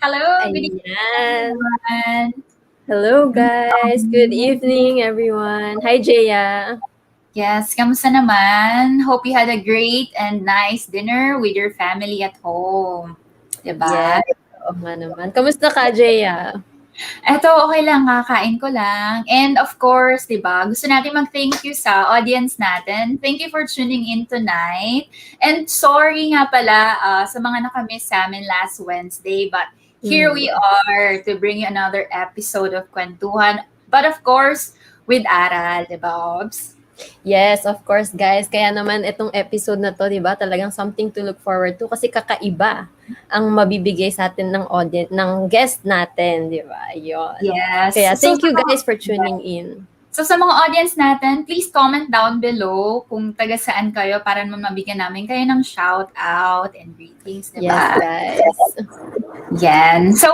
Hello, good evening, Ayan. everyone. Hello guys. Good evening everyone. Hi Jaya. Yes, kamusta naman? Hope you had a great and nice dinner with your family at home. Diba? Yes. Oo nga naman. Kamusta ka Jaya? Eto, okay lang, kakain ko lang. And of course, diba, gusto natin mag-thank you sa audience natin. Thank you for tuning in tonight. And sorry nga pala sa mga nakamiss sa amin last Wednesday, but here we are to bring you another episode of Kwentuhan. But of course, with Aral, diba, Obs? Yes, of course guys. Kaya naman itong episode na to, 'di ba? Talagang something to look forward to kasi kakaiba ang mabibigay sa atin ng audience, ng guest natin, 'di ba? 'Yon. Yes. Kaya thank you guys for tuning in. So sa mga audience natin, please comment down below kung taga saan kayo para naman mabigyan namin kayo ng shout out and greetings, diba? Yes, guys. Yan. So,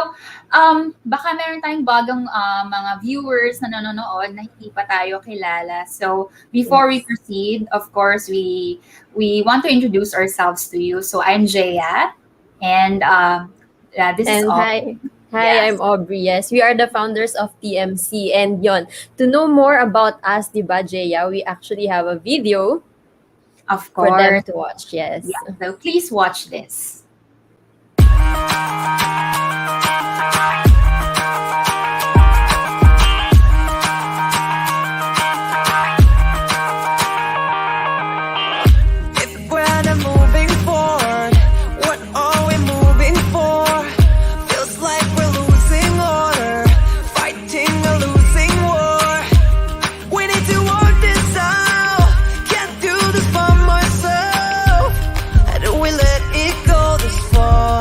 baka meron tayong bagong mga viewers na nanonood na hindi pa tayo kilala. So, before we proceed, of course, we want to introduce ourselves to you. So, I'm Jaya, and this is Aubrey. Hi, Yes. I'm Aubrey. Yes, we are the founders of TMC. And yon, to know more about us, diba, Jaya, we actually have a video of for them course. to watch. Yes. Yeah. So, please watch this. If we're not moving forward, what are we moving for? Feels like we're losing order, fighting a losing war. We need to work this out, can't do this by myself. How do we let it go this far?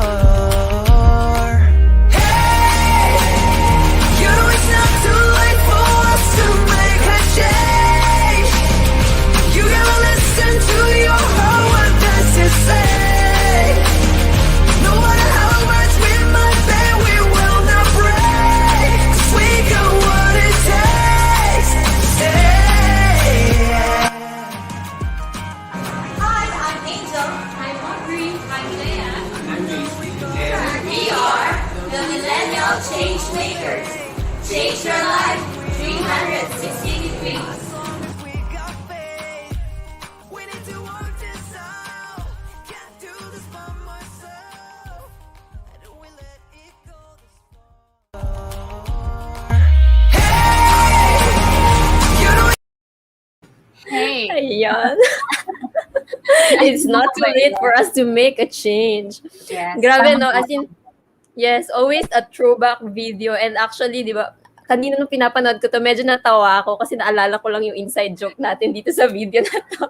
Ayan. It's not too late for us to make a change. Yes. Grabe, Tama no? po. As in, yes, always a throwback video. And actually, di ba, kanina nung pinapanood ko to, medyo natawa ako kasi naalala ko lang yung inside joke natin dito sa video na to.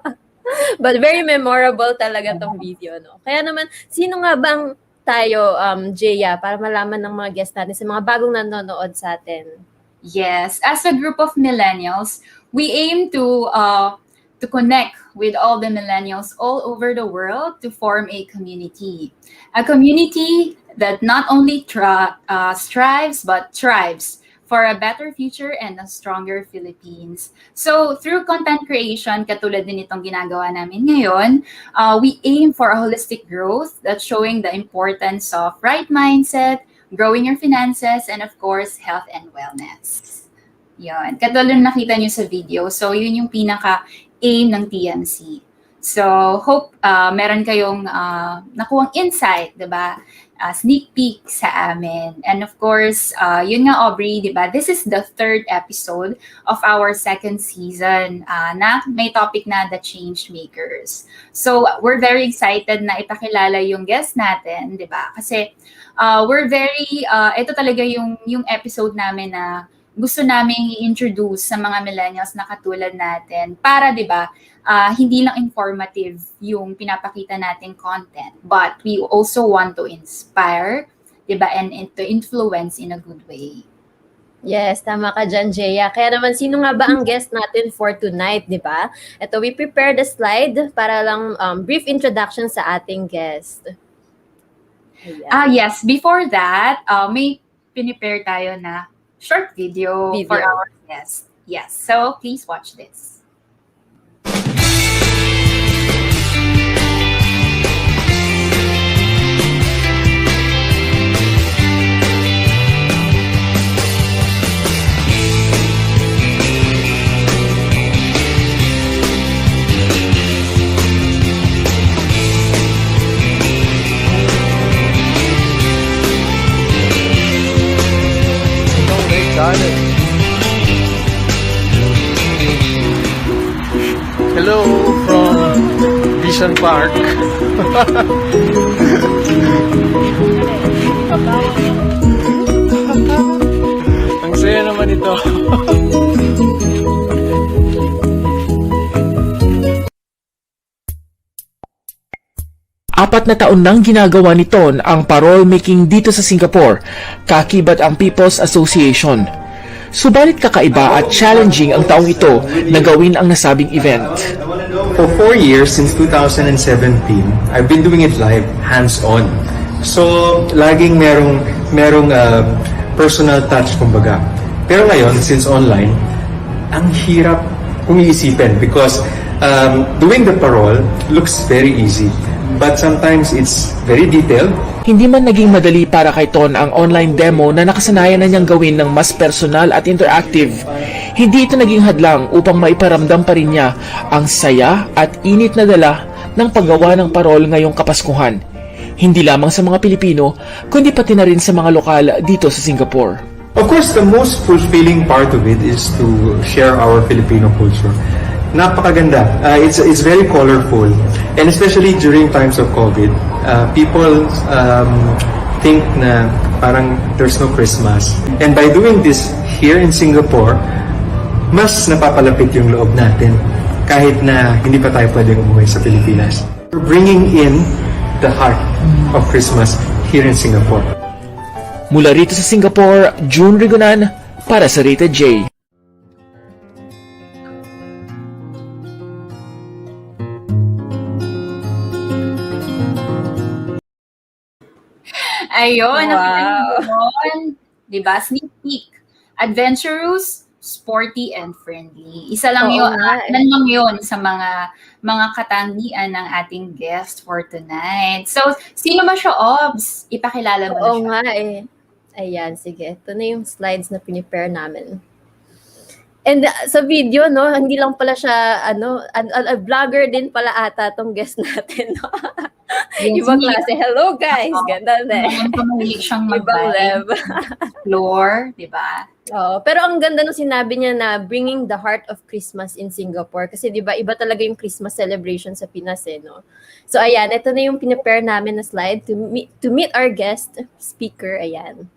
But very memorable talaga tong video, no? Kaya naman, sino nga bang tayo, Jeya, para malaman ng mga guests natin sa mga bagong nanonood sa atin? Yes, as a group of millennials, we aim to connect with all the millennials all over the world to form a community that not only strives but thrives for a better future and a stronger Philippines. So through content creation, katulad din itong ginagawa namin ngayon, we aim for a holistic growth that's showing the importance of right mindset, growing your finances, and of course, health and wellness. Yun. Katulad na nakita nyo sa video. So, yun yung pinaka-aim ng TMC. So, hope meron kayong nakuhang insight, diba? Sneak peek sa amin. And of course, yun nga, Aubrey, diba? This is the 3rd episode of our 2nd season na may topic na the Changemakers. So, we're very excited na ipakilala yung guest natin, diba? Kasi we're very, ito talaga yung episode namin na gusto naming i-introduce sa mga millennials na katulad natin para, di ba, hindi lang informative yung pinapakita nating content, but we also want to inspire, di ba, and to influence in a good way. Yes, tama ka dyan, Jeya. Kaya naman, sino nga ba ang guest natin for tonight, di ba? Ito, we prepared a slide para lang brief introduction sa ating guest. Ayan. Yes, before that, may pinipare tayo na short video for our guest. Yes, so please watch this. Hello from Vision Park. Ang saya naman ito. Apat na taon nang ginagawa ni Ton ang parole making dito sa Singapore, kakibat ang People's Association. Subalit kakaiba at challenging ang taong ito na gawin ang nasabing event. For 4 years, since 2017, I've been doing it live, hands-on. So, laging merong personal touch, kumbaga. Pero ngayon, since online, ang hirap kung iisipin because doing the parole looks very easy. But sometimes it's very detailed. Hindi man naging madali para kay Ton ang online demo na nakasanayan na niyang gawin ng mas personal at interactive. Hindi ito naging hadlang upang maiparamdam pa rin niya ang saya at init na dala ng paggawa ng parol ngayong Kapaskuhan. Hindi lamang sa mga Pilipino, kundi pati na rin sa mga lokal dito sa Singapore. Of course, the most fulfilling part of it is to share our Filipino culture. Napakaganda. It's very colorful. And especially during times of COVID, people think na parang there's no Christmas. And by doing this here in Singapore, mas napapalapit yung loob natin kahit na hindi pa tayo pwedeng umuwi sa Pilipinas. We're bringing in the heart of Christmas here in Singapore. Mula rito sa Singapore, June Rigonan para sa Rated J. Ayun, Wow. nakita niyo yun. Diba? Sneak peek. Adventurous, sporty, and friendly. Isa lang Oo yun. nga eh. Ilan lang yun sa mga katangian ng ating guest for tonight. So, sino ba siya, Obs? Ipakilala mo na Oo siya. nga eh. Ayan, sige. Ito na yung slides na pinipare namin. And sa video, no, hindi lang pala siya, a vlogger din pala ata tong guest natin, no? Yes, Ibang hindi klase. Hello guys! Ganda na eh. naman ko mahilig siyang Ibang mag-vibe. level. Explore, di ba? Oo, pero ang ganda nung sinabi niya na bringing the heart of Christmas in Singapore. Kasi di ba iba talaga yung Christmas celebration sa Pinas eh, no? So ayan, ito na yung pinapare namin na slide to meet our guest speaker. Ayan.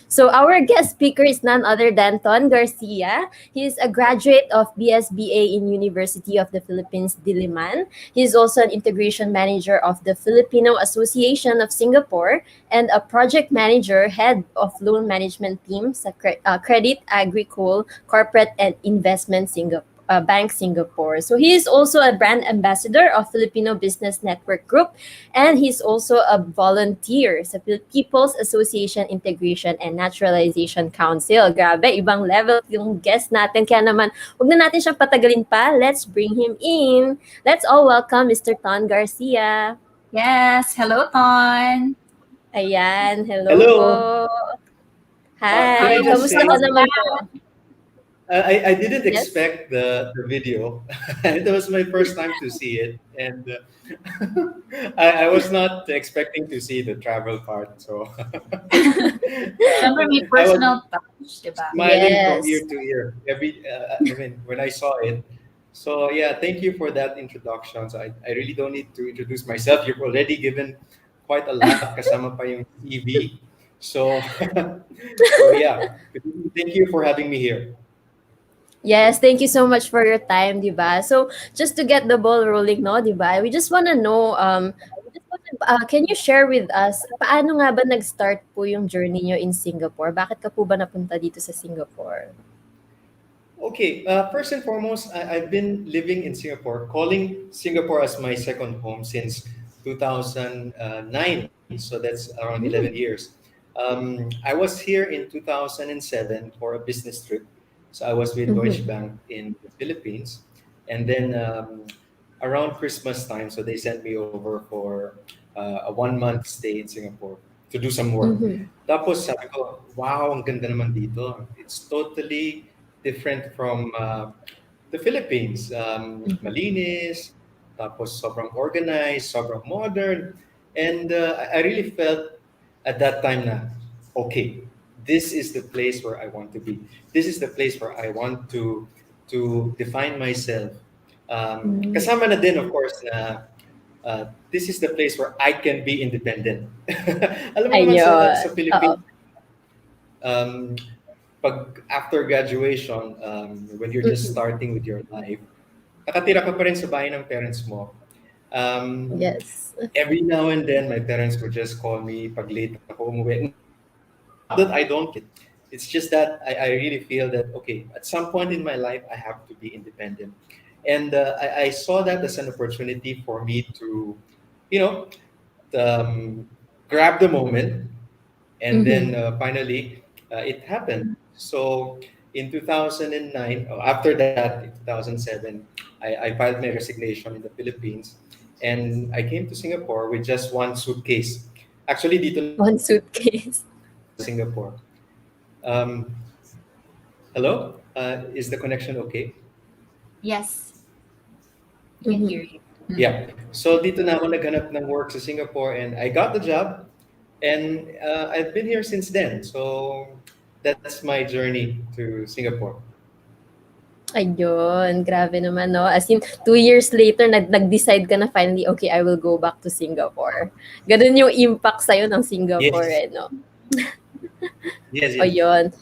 So our guest speaker is none other than Ton Garcia. He is a graduate of BSBA in University of the Philippines, Diliman. He is also an integration manager of the Filipino Association of Singapore and a project manager, head of loan management team sa Credit Agricole Corporate and Investment Bank Singapore. So he is also a brand ambassador of Filipino Business Network Group, and he's also a volunteer sa People's Association Integration and Naturalization Council. Grabe, ibang level yung guest natin. Kaya naman, huwag na natin siyang patagalin pa. Let's bring him in. Let's all welcome Mr. Ton Garcia. Yes, hello, Ton. Ayan, hello, Hello. po. Can I Hi, just kamusta say- ka naman po? I didn't Yes. expect the video. It was my first time to see it, and I was not expecting to see the travel part. So Siyempre may I was personal touch, di ba? smiling from Yes. ear to ear. I mean, when I saw it. So yeah, thank you for that introduction. So I really don't need to introduce myself. You've already given quite a lot. Kasama pa yung TV. So so yeah, thank you for having me here. Yes, thank you so much for your time, di ba? So, just to get the ball rolling, no, di ba? We just wanna know, can you share with us, paano nga ba nag-start po yung journey nyo in Singapore? Bakit ka po ba napunta dito sa Singapore? Okay, first and foremost, I've been living in Singapore, calling Singapore as my second home since 2009. So that's around 11 years. I was here in 2007 for a business trip. So I was with Deutsche Bank in the Philippines. And then around Christmas time, so they sent me over for a 1 month stay in Singapore to do some work. Tapos sabi ko, wow, ang ganda naman dito. It's totally different from the Philippines. Malinis, tapos sobrang organized, sobrang modern. And I really felt at that time na, okay, this is the place where I want to be. This is the place where I want to define myself. Kasama na din, of course, na this is the place where I can be independent. Alam mo naman Ayun. sa Philippines, pag after graduation, when you're just starting with your life, nakatira ka pa rin sa bahay ng parents mo. Yes. Every now and then, my parents would just call me pag late ako umuwi. Not that I don't get. It's just that I really feel that, okay, at some point in my life, I have to be independent. And I saw that as an opportunity for me to, you know, grab the moment. And then finally, it happened. So in 2009, after that, in 2007, I filed my resignation in the Philippines. And I came to Singapore with just one suitcase. Actually, dito One suitcase. Singapore. Hello? Is the connection okay? Yes. I can hear you. Yeah. So dito na ako naghanap ng work sa Singapore and I got the job and I've been here since then. So that's my journey to Singapore. Ayun, grabe naman, no? As in, 2 years later, nag-decide ka na finally, okay, I will go back to Singapore. Ganun yung impact sa'yo ng Singapore, Yes. no? Yes, yes. Ayun.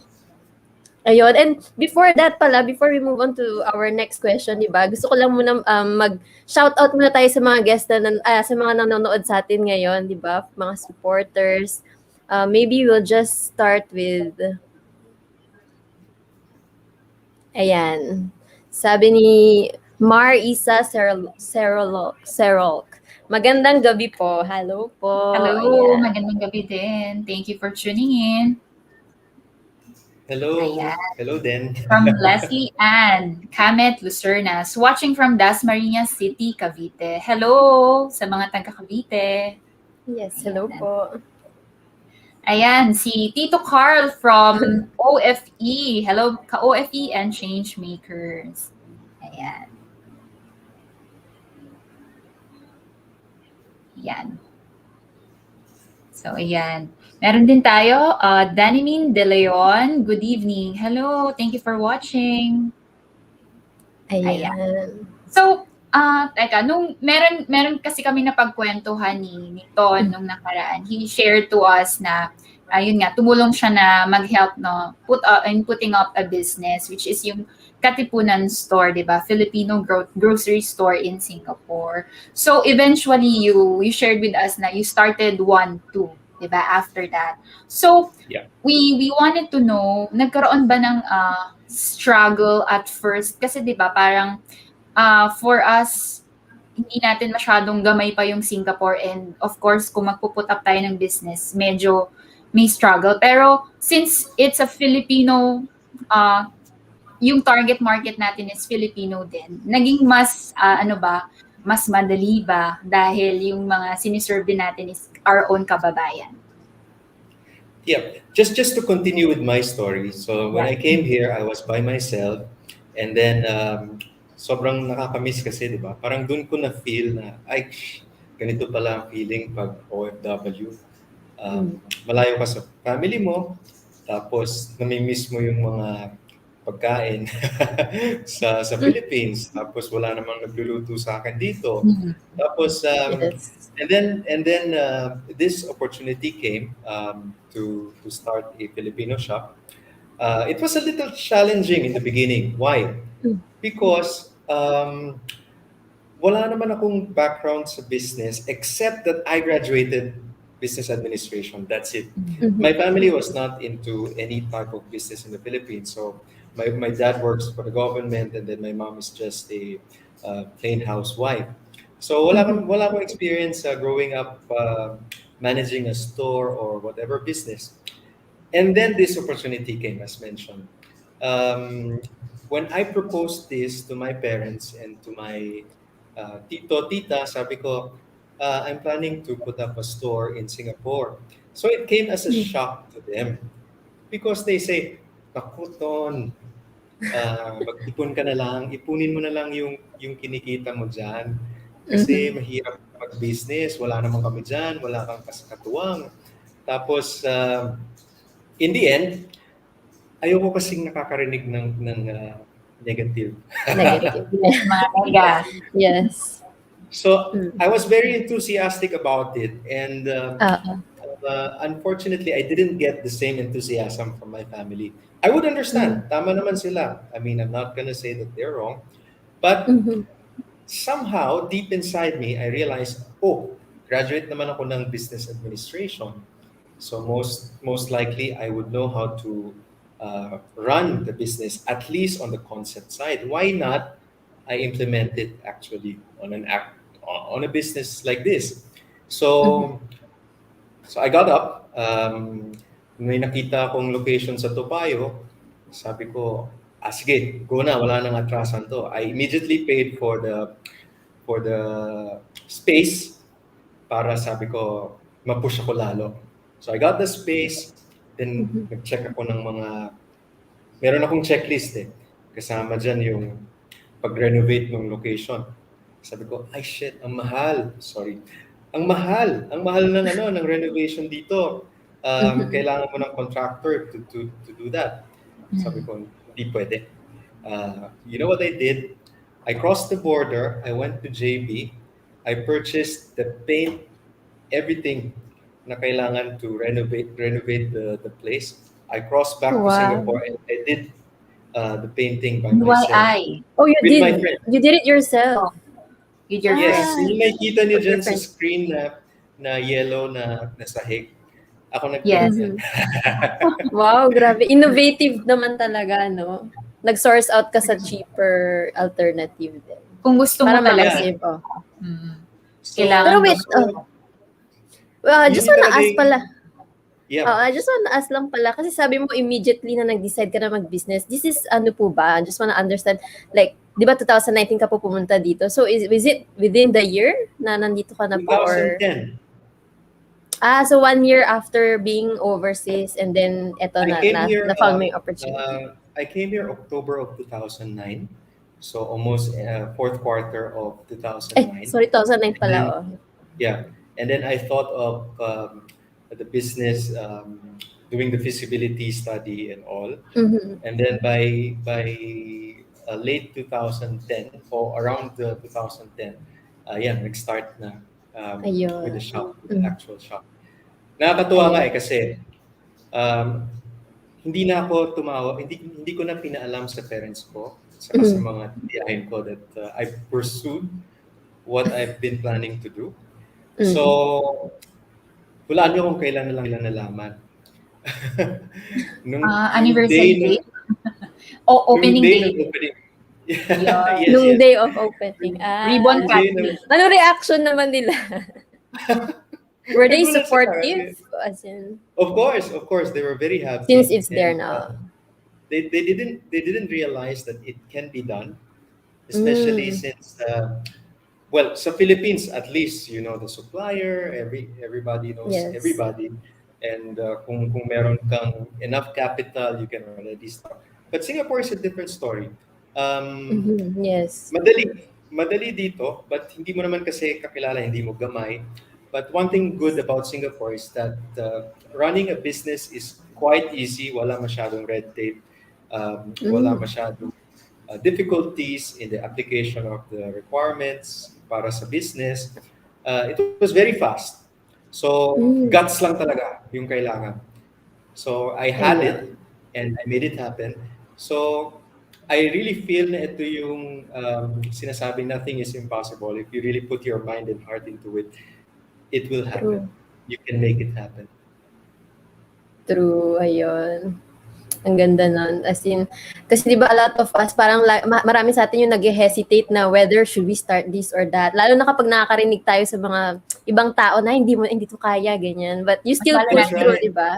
Ayun. And before that pala, before we move on to our next question, di ba? Gusto ko lang muna mag-shoutout muna tayo sa mga guests sa mga nanonood sa atin ngayon, di ba? Mga supporters. Maybe we'll just start with... Ayan. Sabi ni Mar Isa Serolk. Magandang gabi po. Hello po. Hello, Ayan. magandang gabi din. Thank you for tuning in. Hello. Ayan. Hello then. From Leslie Ann, Kamet Lucernas, watching from Dasmariñas City, Cavite. Hello sa mga taga Cavite. Yes, hello po. Ayan, si Tito Carl from OFE. Hello, KaOFE and Changemakers. Ayan. Yan. So, ayan. Meron din tayo, Danimin De Leon. Good evening. Hello. Thank you for watching. Ayan. So, teka, meron kasi kami napagkwentuhan ni Ton nung nakaraan. He shared to us na, ayun nga, tumulong siya na mag-help, no, in putting up a business, which is yung Katipunan store, di ba? Filipino grocery store in Singapore. So, eventually, you shared with us na you started 1, 2, di ba? After that. So, Yeah. we wanted to know, nagkaroon ba ng struggle at first? Kasi di ba, parang for us, hindi natin masyadong gamay pa yung Singapore, and of course, kung magpuput up tayo ng business, medyo may struggle. Pero since it's a Filipino, yung target market natin is Filipino din, naging mas, mas madali ba dahil yung mga siniserve din natin is our own kababayan? Yeah, just to continue with my story. So when I came here, I was by myself, and then sobrang nakakamiss kasi, di ba? Parang dun ko na feel na, ay, ganito pala ang feeling pag OFW. Malayo ka sa family mo, tapos namimiss mo yung mga pagkain sa Philippines, tapos wala namang nagluluto sa akin dito. Tapos Yes. and then this opportunity came to start a Filipino shop. It was a little challenging in the beginning. Why? Because wala naman akong background sa business except that I graduated business administration. That's it. My family was not into any type of business in the Philippines. So my dad works for the government, and then my mom is just a plain housewife. So wala akong experience growing up managing a store or whatever business. And then this opportunity came, as mentioned. When I proposed this to my parents and to my tita, sabi ko, I'm planning to put up a store in Singapore. So it came as a shock to them because they say, naku, Ton, mag-ipon ka na lang, ipunin mo na lang yung kinikita mo dyan. Kasi mahirap mag-business, wala naman kami dyan, wala kang katuwang. Tapos, in the end, ayoko kasing nakakarinig ng negative. Negative. Mga mega. Yes. So I was very enthusiastic about it, and unfortunately, I didn't get the same enthusiasm from my family. I would understand. Tama naman sila. I mean, I'm not gonna say that they're wrong, but somehow deep inside me, I realized, oh, graduate naman ako ng business administration. So most likely, I would know how to run the business, at least on the concept side. Why not? I implement it actually on a business like this. So I got up. May nakita akong location sa Topayo. Sabi ko, sige, go na, wala nang atrasan to. I immediately paid for the space para, sabi ko, mapush ako lalo. So I got the space, then nag-check ako ng meron akong checklist eh. Kasama dyan yung pag-renovate ng location. Sabi ko, ay shit, ang mahal. Sorry. Ang mahal ng renovation dito. Kailangan mo ng contractor to do that. Sabi ko, hindi pwede. You know what I did? I crossed the border. I went to JB. I purchased the paint, everything na kailangan to renovate the place. I crossed back to Singapore and I did the painting by myself. Oh, you With did. my friend. You did it yourself. With your Yes, friends. yung nakikita niyo dyan sa Different. screen na yellow na sahig. Ako Yes. nag-paint yan. Wow, grabe. Innovative naman talaga, no? Nag-source out ka sa cheaper alternative din. Kung gusto mo Para talaga. makasave. Oh. So, Kailangan Pero wait, I just yun wanna talaga ask yung- pala. Yeah. I just wanna ask lang pala, kasi sabi mo immediately na nag-decide ka na mag-business. This is ano po ba? I just wanna understand, like, di ba 2019 ka po pumunta dito? So is it within the year na nandito ka na po? Or 2010. so 1 year after being overseas, and then eto na found mo yung opportunity. I came here October of 2009. So almost fourth quarter of 2009. Sorry, 2009 pala. Yeah. And then I thought of the business, doing the feasibility study and all. Mhm. And then by late 2010 or around 2010, yeah, nag-start na with the Ayun. shop, with the Mhm. actual shop. Nakakatuwa nga Ayun. kasi um, hindi na ako tumawa, hindi ko na pinaalam sa parents ko, saka sa Mhm. mga tiyahin ko that I pursued what I've been planning to do. Mm. So, hulaan niyo kung kailan na lang nila nalaman. Yung Anniversary day ng date? O nung opening day ng date? opening. Yun. Yes, Nung yes. day of opening. Ribbon Yung day cutting. ng Ano reaction naman nila? Were they nagulat sila. supportive? As in, Of course, they were very since happy, it's there and now. they didn't realize that it can be done, especially Mm. since well, sa Philippines at least, you know the supplier, everybody knows Yes. everybody, and kung meron kang enough capital, you can already start. But Singapore is a different story. Um, Mhm. Yes. madali dito, but hindi mo naman kasi kakilala, hindi mo gamay. But one thing good about Singapore is that running a business is quite easy. Wala masyadong red tape. Wala Mm. masyadong difficulties in the application of the requirements para sa business. It was very fast. So, Mm. guts lang talaga yung kailangan. So, I had it Ayun. and I made it happen. So, I really feel na ito yung sinasabing nothing is impossible. If you really put your mind and heart into it, it will happen. True. You can make it happen. True. Ayun. Ang ganda nun. As in, kasi di ba a lot of us, parang marami sa atin yung nag-hesitate na whether should we start this or that. Lalo na kapag nakakarinig tayo sa mga ibang tao na hindi to kaya, ganyan. But you Mas still lalo push That's natin. through, right. di ba?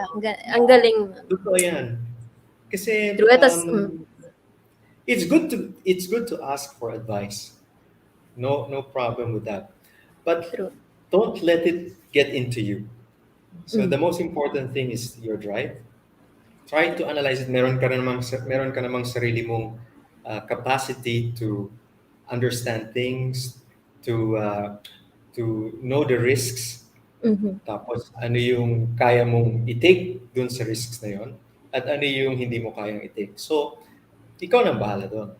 Ang galing. Totoo yan. Kasi True. it's good to ask for advice. No problem with that. But True. don't let it get into you. So the Mm. most important thing is your drive. Try to analyze it. Meron ka namang sarili mong capacity to understand things, to know the risks. Mhm. Tapos ano yung kaya mong i-take dun sa risks na yon, at ano yung hindi mo kayang i-take. So, ikaw nang bahala doon.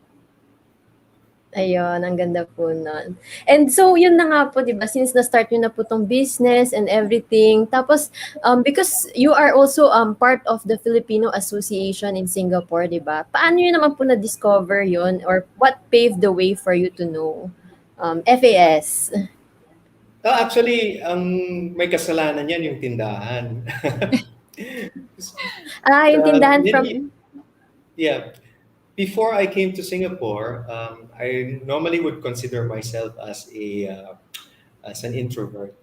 Ayun, ang ganda po nun. And so, yun na nga po, di ba, since na-start yun na po tong business and everything, tapos, because you are also part of the Filipino Association in Singapore, di ba, paano yun naman po na-discover yun, or what paved the way for you to know FAS? Actually, ang may kasalanan yan yung tindahan. Yung tindahan Many, from... yeah. Before I came to Singapore, I normally would consider myself as an introvert.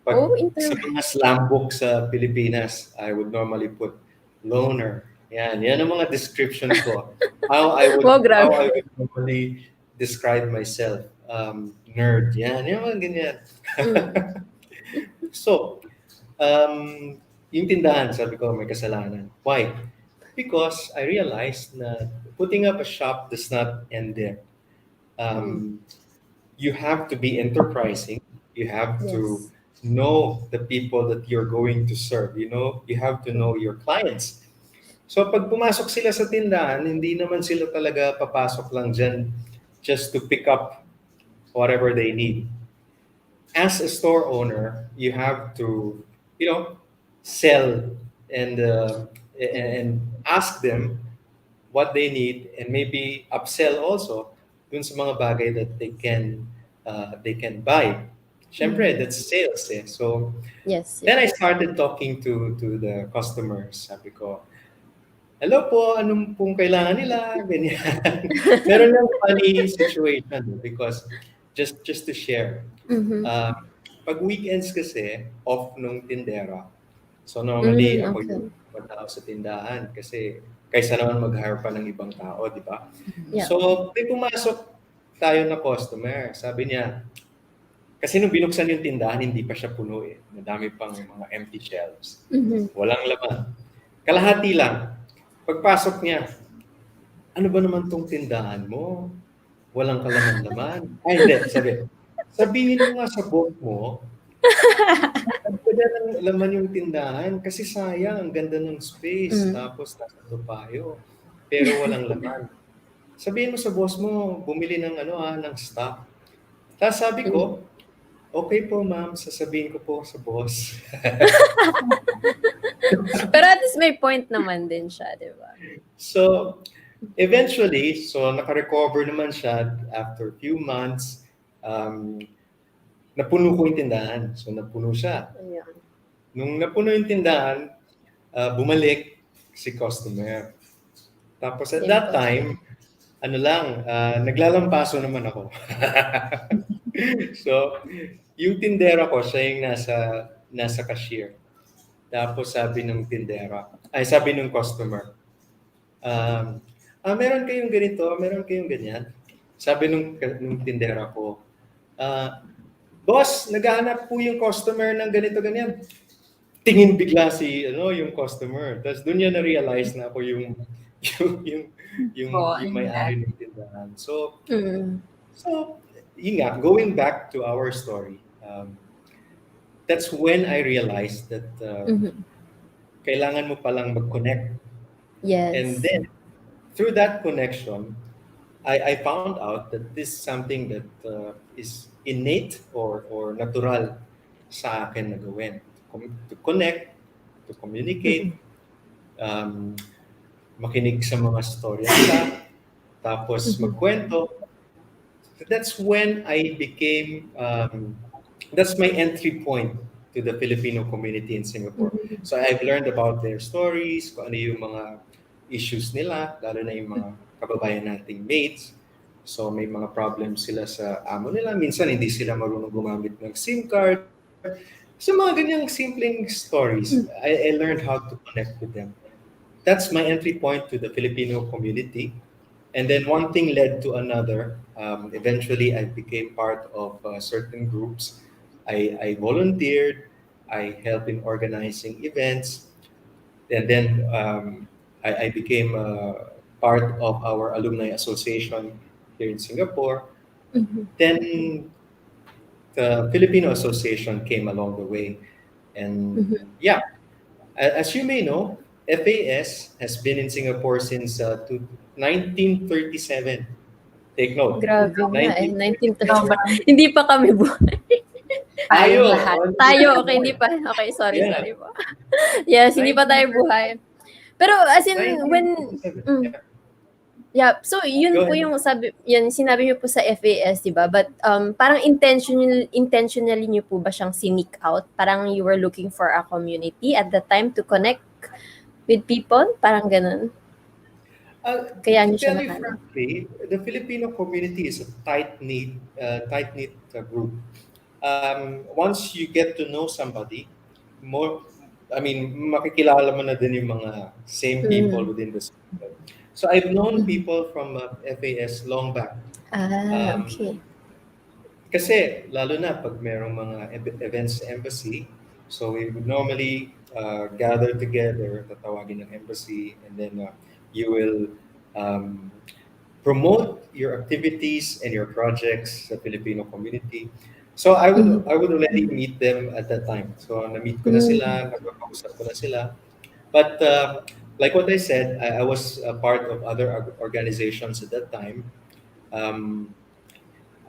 Pag Oh, sa mga slam book sa Pilipinas, I would normally put loner. Yan ang mga descriptions ko. How I would Wow, how grabe. I would normally describe myself. Nerd. Yan mga ganyan. Mm. So, yung tindahan, sabi ko, may kasalanan. Why? Because I realized na putting up a shop does not end there. You have to be enterprising. You have to Yes. know the people that you're going to serve. You have to know your clients. So pag pumasok sila sa tindahan, hindi naman sila talaga papasok lang dyan just to pick up whatever they need. As a store owner, you have to, sell and ask them what they need, and maybe upsell also dun sa mga bagay that they can buy. Siyempre, that's sales eh. So Yes. then I started talking to the customers. Sabi ko, hello po, anong pong kailangan nila? Ganyan. Meron lang funny situation because just to share. Mhm. Pag weekends kasi, off nung tindera. So normally, ako Okay. yung matao sa tindahan kasi kaysa naman mag-hire pa ng ibang tao, di ba? Yeah. So, may pumasok tayo na customer. Sabi niya, kasi nung binuksan yung tindahan, hindi pa siya puno eh. Madami pang mga empty shelves. Mhm. Walang laman. Kalahati lang. Pagpasok niya, ano ba naman tong tindahan mo? Walang kalaman-laman. Ay, hindi. Sabihin mo nga sa boss mo Ang ganda ng laman yung tindahan kasi sayang, ang ganda ng space. Tapos nasa Topayo, pero walang laman. Sabihin mo sa boss mo, bumili ng ng stock. Tapos sabi ko, okay po ma'am, sasabihin ko po sa boss. Pero at least may point naman din siya, di ba? So, eventually, naka-recover naman siya after a few months. Napuno ko yung tindahan. So, napuno siya. Ayun. Nung napuno yung tindahan, bumalik si customer. Tapos at that time, naglalampaso naman ako. So, yung tindera ko, siya yung nasa cashier. Tapos sabi ng sabi ng customer, meron kayong ganito, meron kayong ganyan. Sabi nung tindera ko, boss, naghahanap po yung customer ng ganito, ganyan. Tingin bigla yung customer. Tapos doon niya na-realize na ako yung may-ari ng tindahan. So, yun nga, going back to our story, that's when I realized that kailangan mo palang mag-connect. Yes. And then, through that connection, I found out that this is something that is innate or natural sa akin na gawin. To connect, to communicate, makinig sa mga storya nila, tapos magkwento. That's when I became, that's my entry point to the Filipino community in Singapore. So I've learned about their stories, kung ano yung mga issues nila, lalo na yung mga kababayan nating maids. So may mga problems sila sa amo nila. Minsan hindi sila marunong gumamit ng SIM card. So mga ganyang simpleng stories. I learned how to connect with them. That's my entry point to the Filipino community. And then one thing led to another. Eventually, I became part of certain groups. I volunteered. I helped in organizing events. And then I became part of our alumni association here in Singapore. Then the Filipino Association came along the way. And yeah, as you may know, FAS has been in Singapore since 1937. Take note. Grabe nga, 1937. Hindi pa kami buhay. Tayong Tayo. lahat. Tayo, okay, hindi pa. Okay, sorry po. Yes, hindi pa tayo buhay. Pero as in, when... 1937. Yeah, so yun Go po ahead. yung sinabi niyo po sa FAS, di ba? But parang intentionally niyo po ba siyang sneak out? Parang you were looking for a community at the time to connect with people? Parang ganun. Kaya niyo To siya tell you nahanap. frankly, the Filipino community is a tight-knit group. Once you get to know somebody, makikilala mo na din yung mga same people within the circle. So I've known people from FAS long back. Okay. Kasi lalo na pag merong mga events sa embassy, so we would normally gather together, tatawagin ng embassy, and then you will promote your activities and your projects sa Filipino community. So I would already meet them at that time. So na-meet ko na sila, nagpapakausap ko na sila. But like what I said, I was a part of other organizations at that time.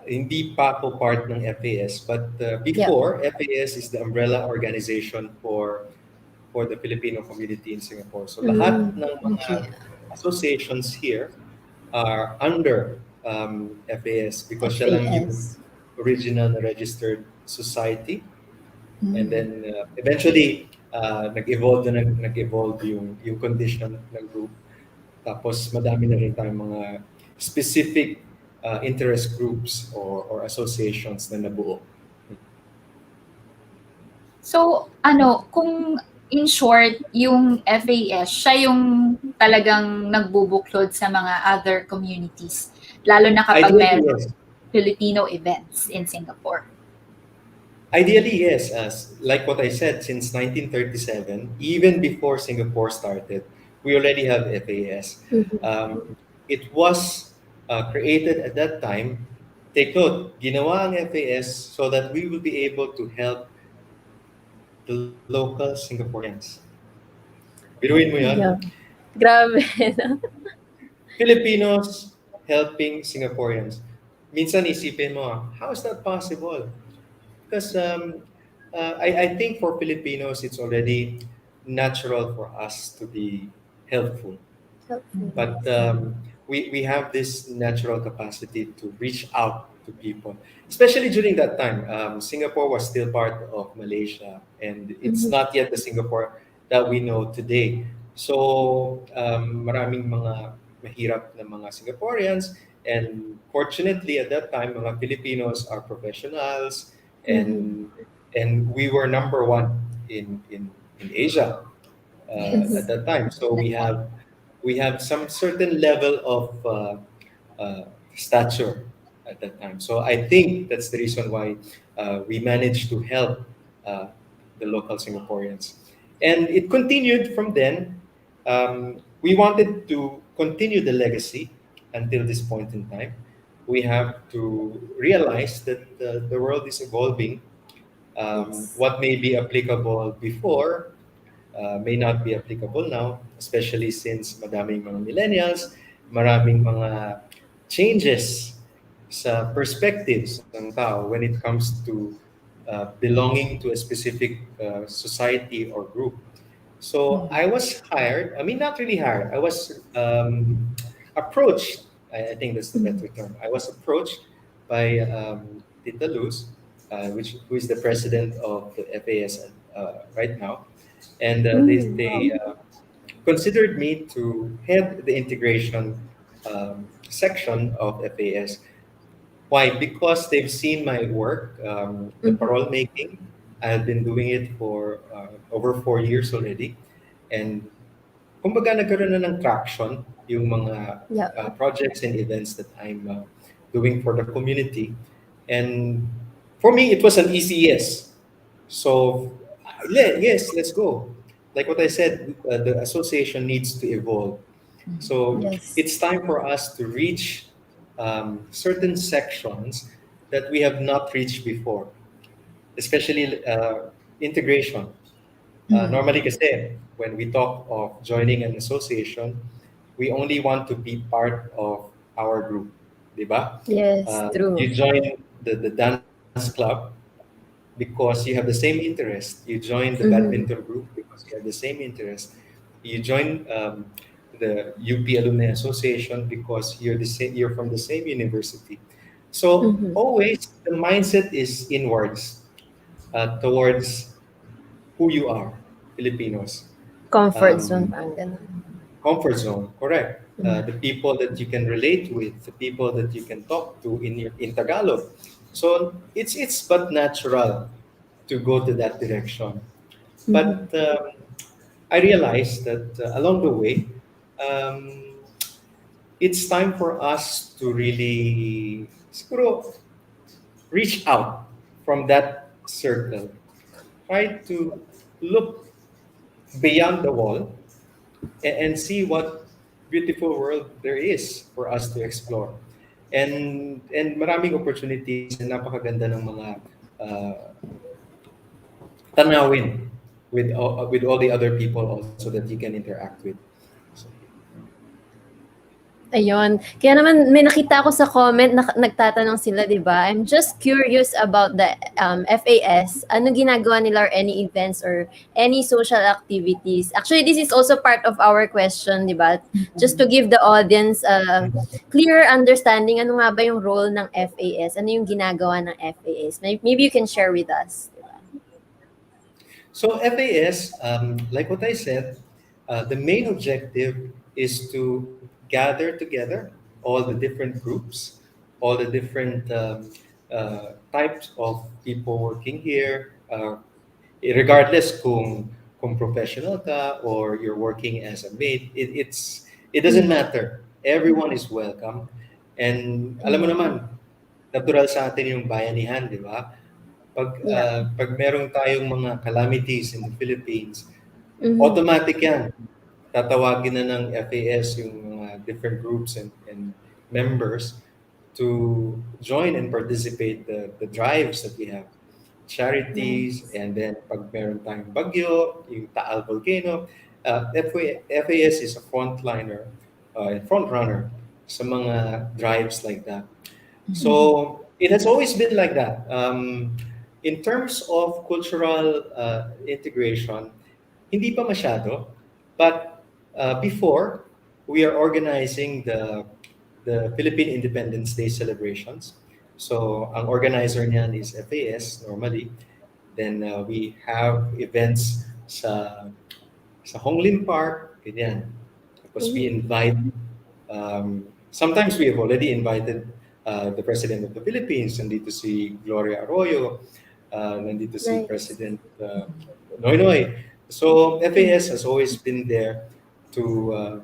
Hindi pa ako part ng FAS, but before, FAS is the umbrella organization for the Filipino community in Singapore. So lahat ng mga associations here are under FAS because siya lang yung original na registered society. And then eventually, nag-evolve yung condition ng group. Tapos madami na rin tayong mga specific interest groups or associations na nabuo. So, kung in short, yung FAS, siya yung talagang nagbubuklod sa mga other communities, lalo na kapag Ideally, meron yes. Filipino events in Singapore. Ideally, yes. As like what I said, since 1937, even before Singapore started, we already have FAS. It was created at that time. Take note, ginawa ang FAS so that we will be able to help the local Singaporeans. Biruin mo Yeah. yan? Grabe. Filipinos helping Singaporeans. Minsan isipin mo, how is that possible? Because I think for Filipinos, it's already natural for us to be helpful. But we have this natural capacity to reach out to people, especially during that time. Singapore was still part of Malaysia, and it's not yet the Singapore that we know today. So maraming mga mahirap na mga Singaporeans, and fortunately at that time, mga Filipinos are professionals, and we were number one in Asia at that time. So we have some certain level of stature at that time. So I think that's the reason why we managed to help uh, the local Singaporeans, and it continued from then. We wanted to continue the legacy until this point in time. We have to realize that the world is evolving. What may be applicable before may not be applicable now, especially since madaming mga millennials, maraming mga changes sa perspectives ng tao when it comes to belonging to a specific society or group. So I was hired, I mean, not really hired, I was approached, I think that's the better term. I was approached by Tita Luz, who is the president of the FAS right now. And they considered me to head the integration section of FAS. Why? Because they've seen my work, the parole making. I've been doing it for over 4 years already. And kumbaga nagkaroon na ng traction yung mga Yeah. projects and events that I'm doing for the community. And for me, it was an easy yes. So, yes, let's go. Like what I said, the association needs to evolve. So Yes. it's time for us to reach certain sections that we have not reached before, especially integration. Normally kasi, when we talk of joining an association, we only want to be part of our group, di ba? Yes, true. You join the dance club because you have the same interest. You join the badminton group because you have the same interest. You join the UP Alumni Association because you're the same. You're from the same university. So always the mindset is inwards towards who you are, Filipinos. Comfort zone, Um, parang ganun. Comfort zone, correct. The people that you can relate with, the people that you can talk to in Tagalog. So it's but natural to go to that direction. But I realized that along the way, um, it's time for us to really siguro, reach out from that circle. Try to look beyond the wall and see what beautiful world there is for us to explore. And maraming opportunities and napakaganda ng mga uh, tanawin with all the other people also that you can interact with. So, Ayun. Kaya naman may nakita ako sa comment na nagtatanong sila, 'di ba? I'm just curious about the FAS. Ano ginagawa nila or any events or any social activities? Actually, this is also part of our question, 'di ba? Just to give the audience a clear understanding ano nga ba yung role ng FAS? Ano yung ginagawa ng FAS? Maybe you can share with us, 'di ba? so FAS, like what I said, the main objective is to gather together all the different groups, all the different types of people working here, regardless kung professional ka or you're working as a maid, it doesn't matter. Everyone is welcome. And alam mo naman, natural sa atin yung bayanihan, di ba? Pag merong tayong mga calamities in the Philippines, automatic yan. Tatawagin na ng FAS yung mga different groups and members to join and participate the drives that we have. charities, and then pag meron tayong bagyo, yung Taal Volcano, FAS is a frontliner, front runner sa mga drives like that. So it has always been like that. In terms of cultural integration, hindi pa masyado, but before we are organizing the Philippine Independence Day celebrations. So ang organizer niyan is FAS normally. Then we have events sa Honglim Park, ganyan. Tapos we invite, sometimes we have already invited the President of the Philippines, nandito si Gloria Arroyo, nandito si Nice. President Noynoy. So FAS has always been there to,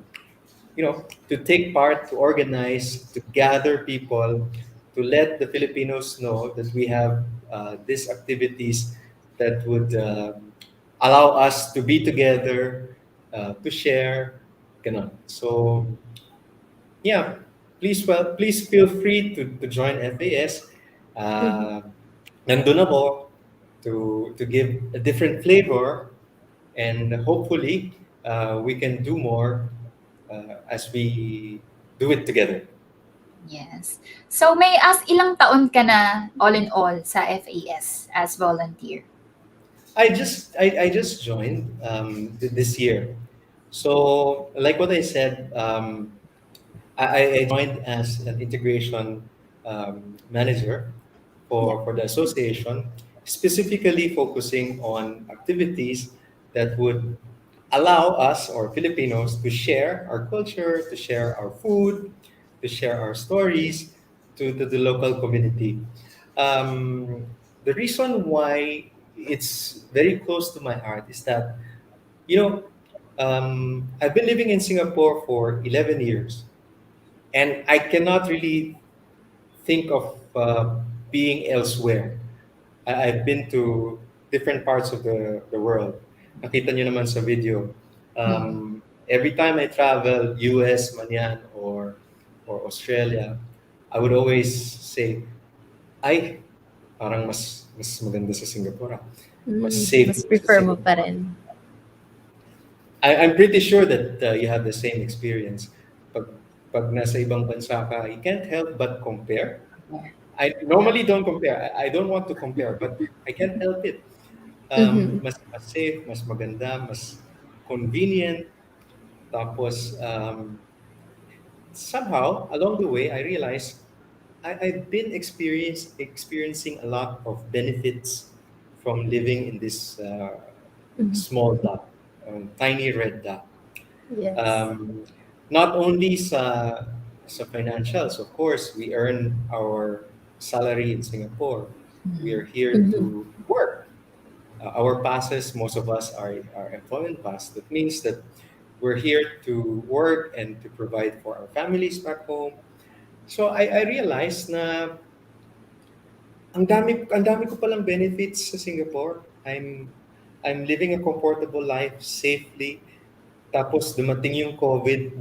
to take part, to organize, to gather people, to let the Filipinos know that we have these activities that would allow us to be together, to share, ganun. So, yeah, please feel free to join FAS. Nandun ako to give a different flavor, and hopefully we can do more as we do it together. Yes. So may ask, ilang taon ka na all in all sa FAS as volunteer? I just joined this year. So like what I said, I joined as an integration manager for the association, specifically focusing on activities that would allow us or Filipinos to share our culture, to share our food, to share our stories to the local community. The reason why it's very close to my heart is that, I've been living in Singapore for 11 years, and I cannot really think of being elsewhere. I've been to different parts of the world. Nakita nyo naman sa video. Every time I travel, US, man yan, or Australia, I would always say, ay, parang mas maganda sa Singapore. Mas safe. Mas prefer mo pa rin. I'm pretty sure that you have the same experience. Pag nasa ibang bansa ka, you can't help but compare. I normally don't compare. I don't want to compare, but I can't help it. Mas safe, mas maganda, mas convenient. Tapos, somehow, along the way, I realized I've been experiencing a lot of benefits from living in this small dot, tiny red dot. Yes. Not only sa financials, of course, we earn our salary in Singapore. We are here to work. Our passes, most of us are employment pass. That means that we're here to work and to provide for our families back home. So I realized na ang dami ko palang benefits sa Singapore. I'm living a comfortable life safely. Tapos dumating yung COVID,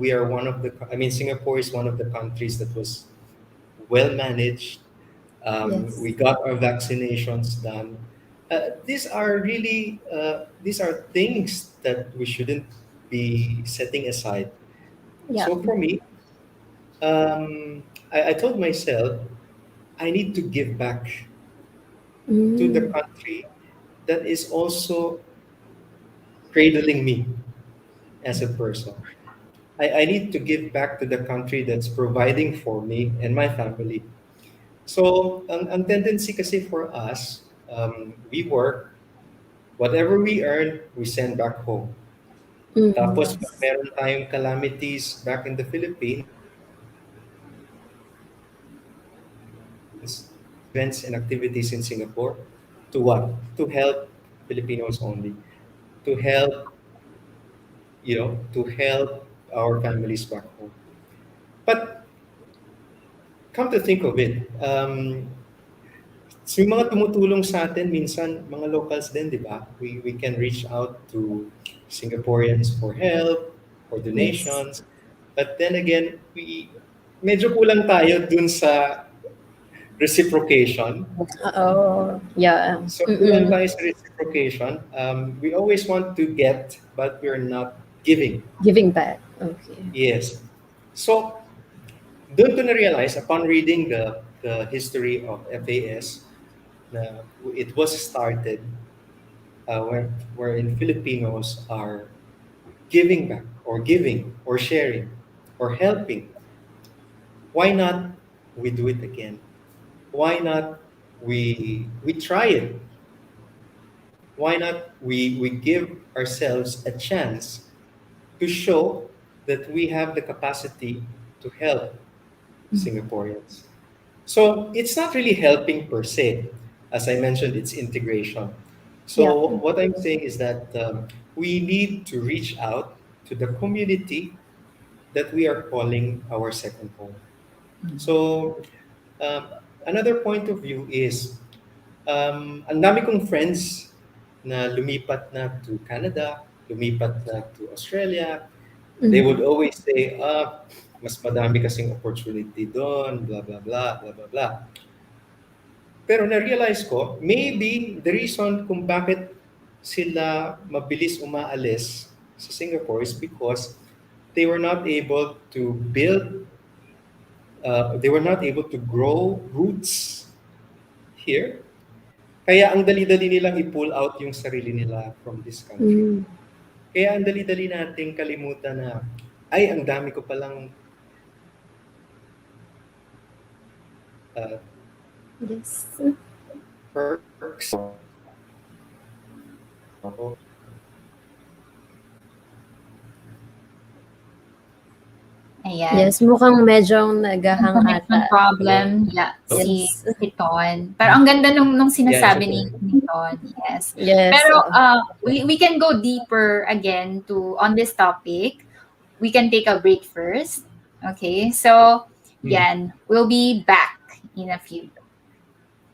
Singapore is one of the countries that was well managed. Yes. We got our vaccinations done. These are things that we shouldn't be setting aside. Yeah. So for me, I told myself, I need to give back to the country that is also cradling me as a person. I need to give back to the country that's providing for me and my family. So, ang tendency kasi for us, we work, whatever we earn, we send back home. Tapos, pag meron tayong calamities back in the Philippines, events and activities in Singapore, to what? To help Filipinos only. To help our families back home. But come to think of it, so yung mga tumutulong sa atin, minsan mga locals din, di ba? We can reach out to Singaporeans for help, for donations. But then again, medyo kulang tayo dun sa reciprocation. Oo. Yeah. So kulang tayo sa reciprocation. We always want to get, but we're not giving. Giving back. Okay. Yes. So doon ko na-realize upon reading the history of FAS na it was started wherein Filipinos are giving back or giving or sharing or helping. Why not we do it again? Why not we try it? Why not we give ourselves a chance to show that we have the capacity to help Singaporeans? So it's not really helping per se. As I mentioned, it's integration. So Yeah. what I'm saying is that we need to reach out to the community that we are calling our second home. So another point of view is ang dami kong friends na lumipat na to Canada, lumipat na to Australia. They would always say, mas madami kasing opportunity doon, blah, blah, blah, blah, blah, blah. Pero na-realize ko, maybe the reason kung bakit sila mabilis umaalis sa Singapore is because they were not able to build, they were not able to grow roots here. Kaya ang dali-dali nilang i-pull out yung sarili nila from this country. Kaya ang dali-dali nating kalimutan na, ay, ang dami ko palang Yes. perks. Ako. Ayan. Yes, mukhang medyo naghahang Connection ata. problem. Yeah, Yes. si Ton. Pero ang ganda nung sinasabi Yeah, ni Ton. Yes. Yes. Pero we can go deeper again on this topic. We can take a break first. Okay? So, yan. We'll be back in a few.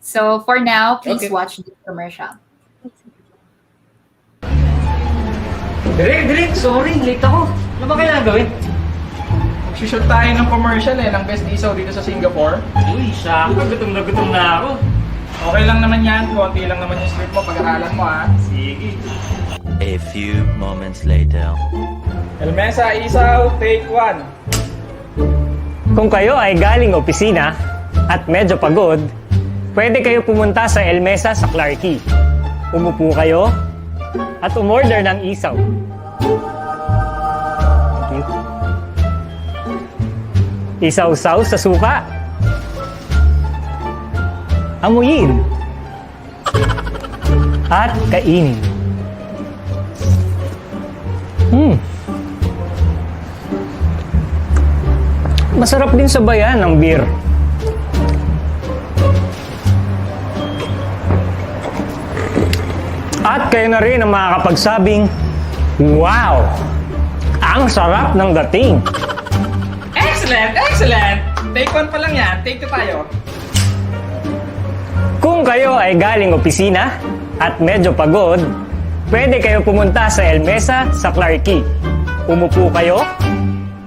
So, for now, please Okay. watch this commercial. Direk, sorry, late ako. Ano ba kailangan gawin? Shoot tayo ng commercial ng best isaw dito sa Singapore. Uy, sakto, gutom na ako. Okay lang naman yan, konti lang naman yung script mo, pag-aralan mo ha. Sige. A few moments later. Elmesa, isaw, take 1. Kung kayo ay galing opisina at medyo pagod, pwede kayo pumunta sa El Mesa sa Clarke. Umupo kayo at umorder ng isaw. Thank you. Isaw-saw sa suka. Amuyin. At kainin. Masarap din sabayan ng beer. At kayo na rin ang makakapagsabing, wow! Ang sarap ng dating! Excellent! Take 1 pa lang yan, take 2 tayo. Kung kayo ay galing opisina at medyo pagod, pwede kayo pumunta sa El Mesa sa Clarke. Umupo kayo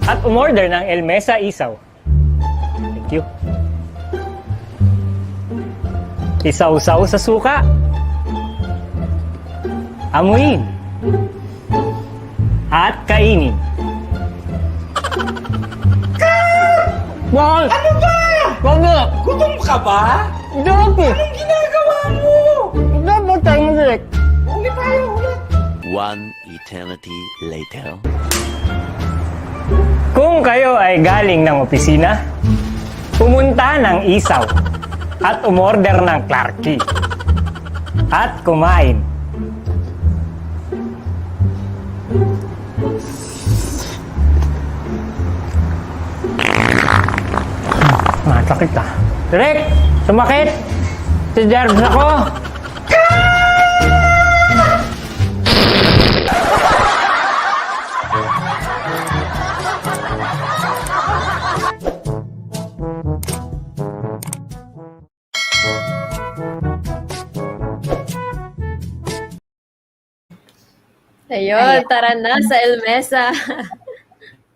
at umorder ng El Mesa isaw. Thank you. Isaw-saw sa suka. Amuyin. At kainin. Bakit? Ano ba? Bakit? Gutom ka ba? Bakit? Anong ginagawa mo? Dapat tayo mag-direct. Ulit tayo, ulit. One eternity later. Kung kayo ay galing ng opisina, pumunta ng isaw at umorder ng Clarke at kumain. Masakit ah. Direk! Sumakit! Si Jarvis ako! Ayun, tara na sa El Mesa.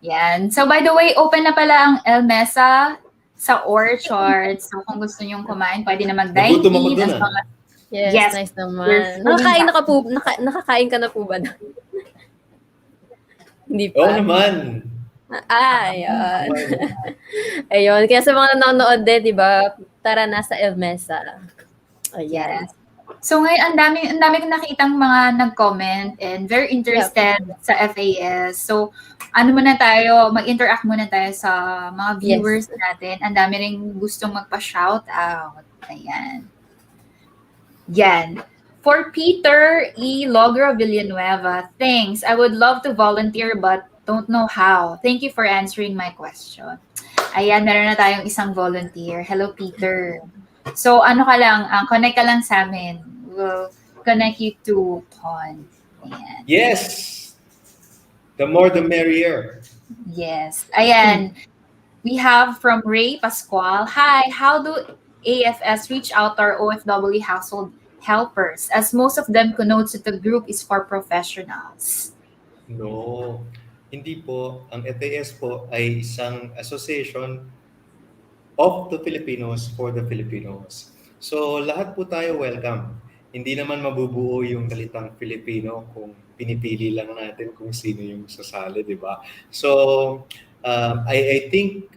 Yan. So, by the way, open na pala ang El Mesa sa orchard. So kung gusto nyong kumain, pwede na mag-dine Nagutom ako in. dun, As ah. mga Yes, Yes, nice we're naman. fully Nakakain ka na po ba? Hindi Oo pa. naman. Ayun. Ayun. Kaya sa mga nanonood din, di ba, tara na sa El Mesa. Ayan. Yes. So ngayon, ang dami kong nakitang mga nag-comment and very interested sa FAS. So ano muna tayo, mag-interact muna tayo sa mga viewers natin. Ang dami ring gustong magpa-shout out. Ayan. Yan. For Peter E. Logra Villanueva, thanks. I would love to volunteer but don't know how. Thank you for answering my question. Ayan, meron na tayong isang volunteer. Hello, Peter. So, ano ka lang, connect ka lang sa amin. We'll connect you to Ton. Ayan. Yes! The more the merrier. Yes. Ayan. We have from Ray Pascual. Hi, how do AFS reach out to our OFW household helpers as most of them connotes that the group is for professionals? No. Hindi po. Ang FAS po ay isang association of the Filipinos for the Filipinos. So lahat po tayo welcome. Hindi naman mabubuo yung kalitang Filipino kung pinipili lang natin kung sino yung sasali, di ba? So I think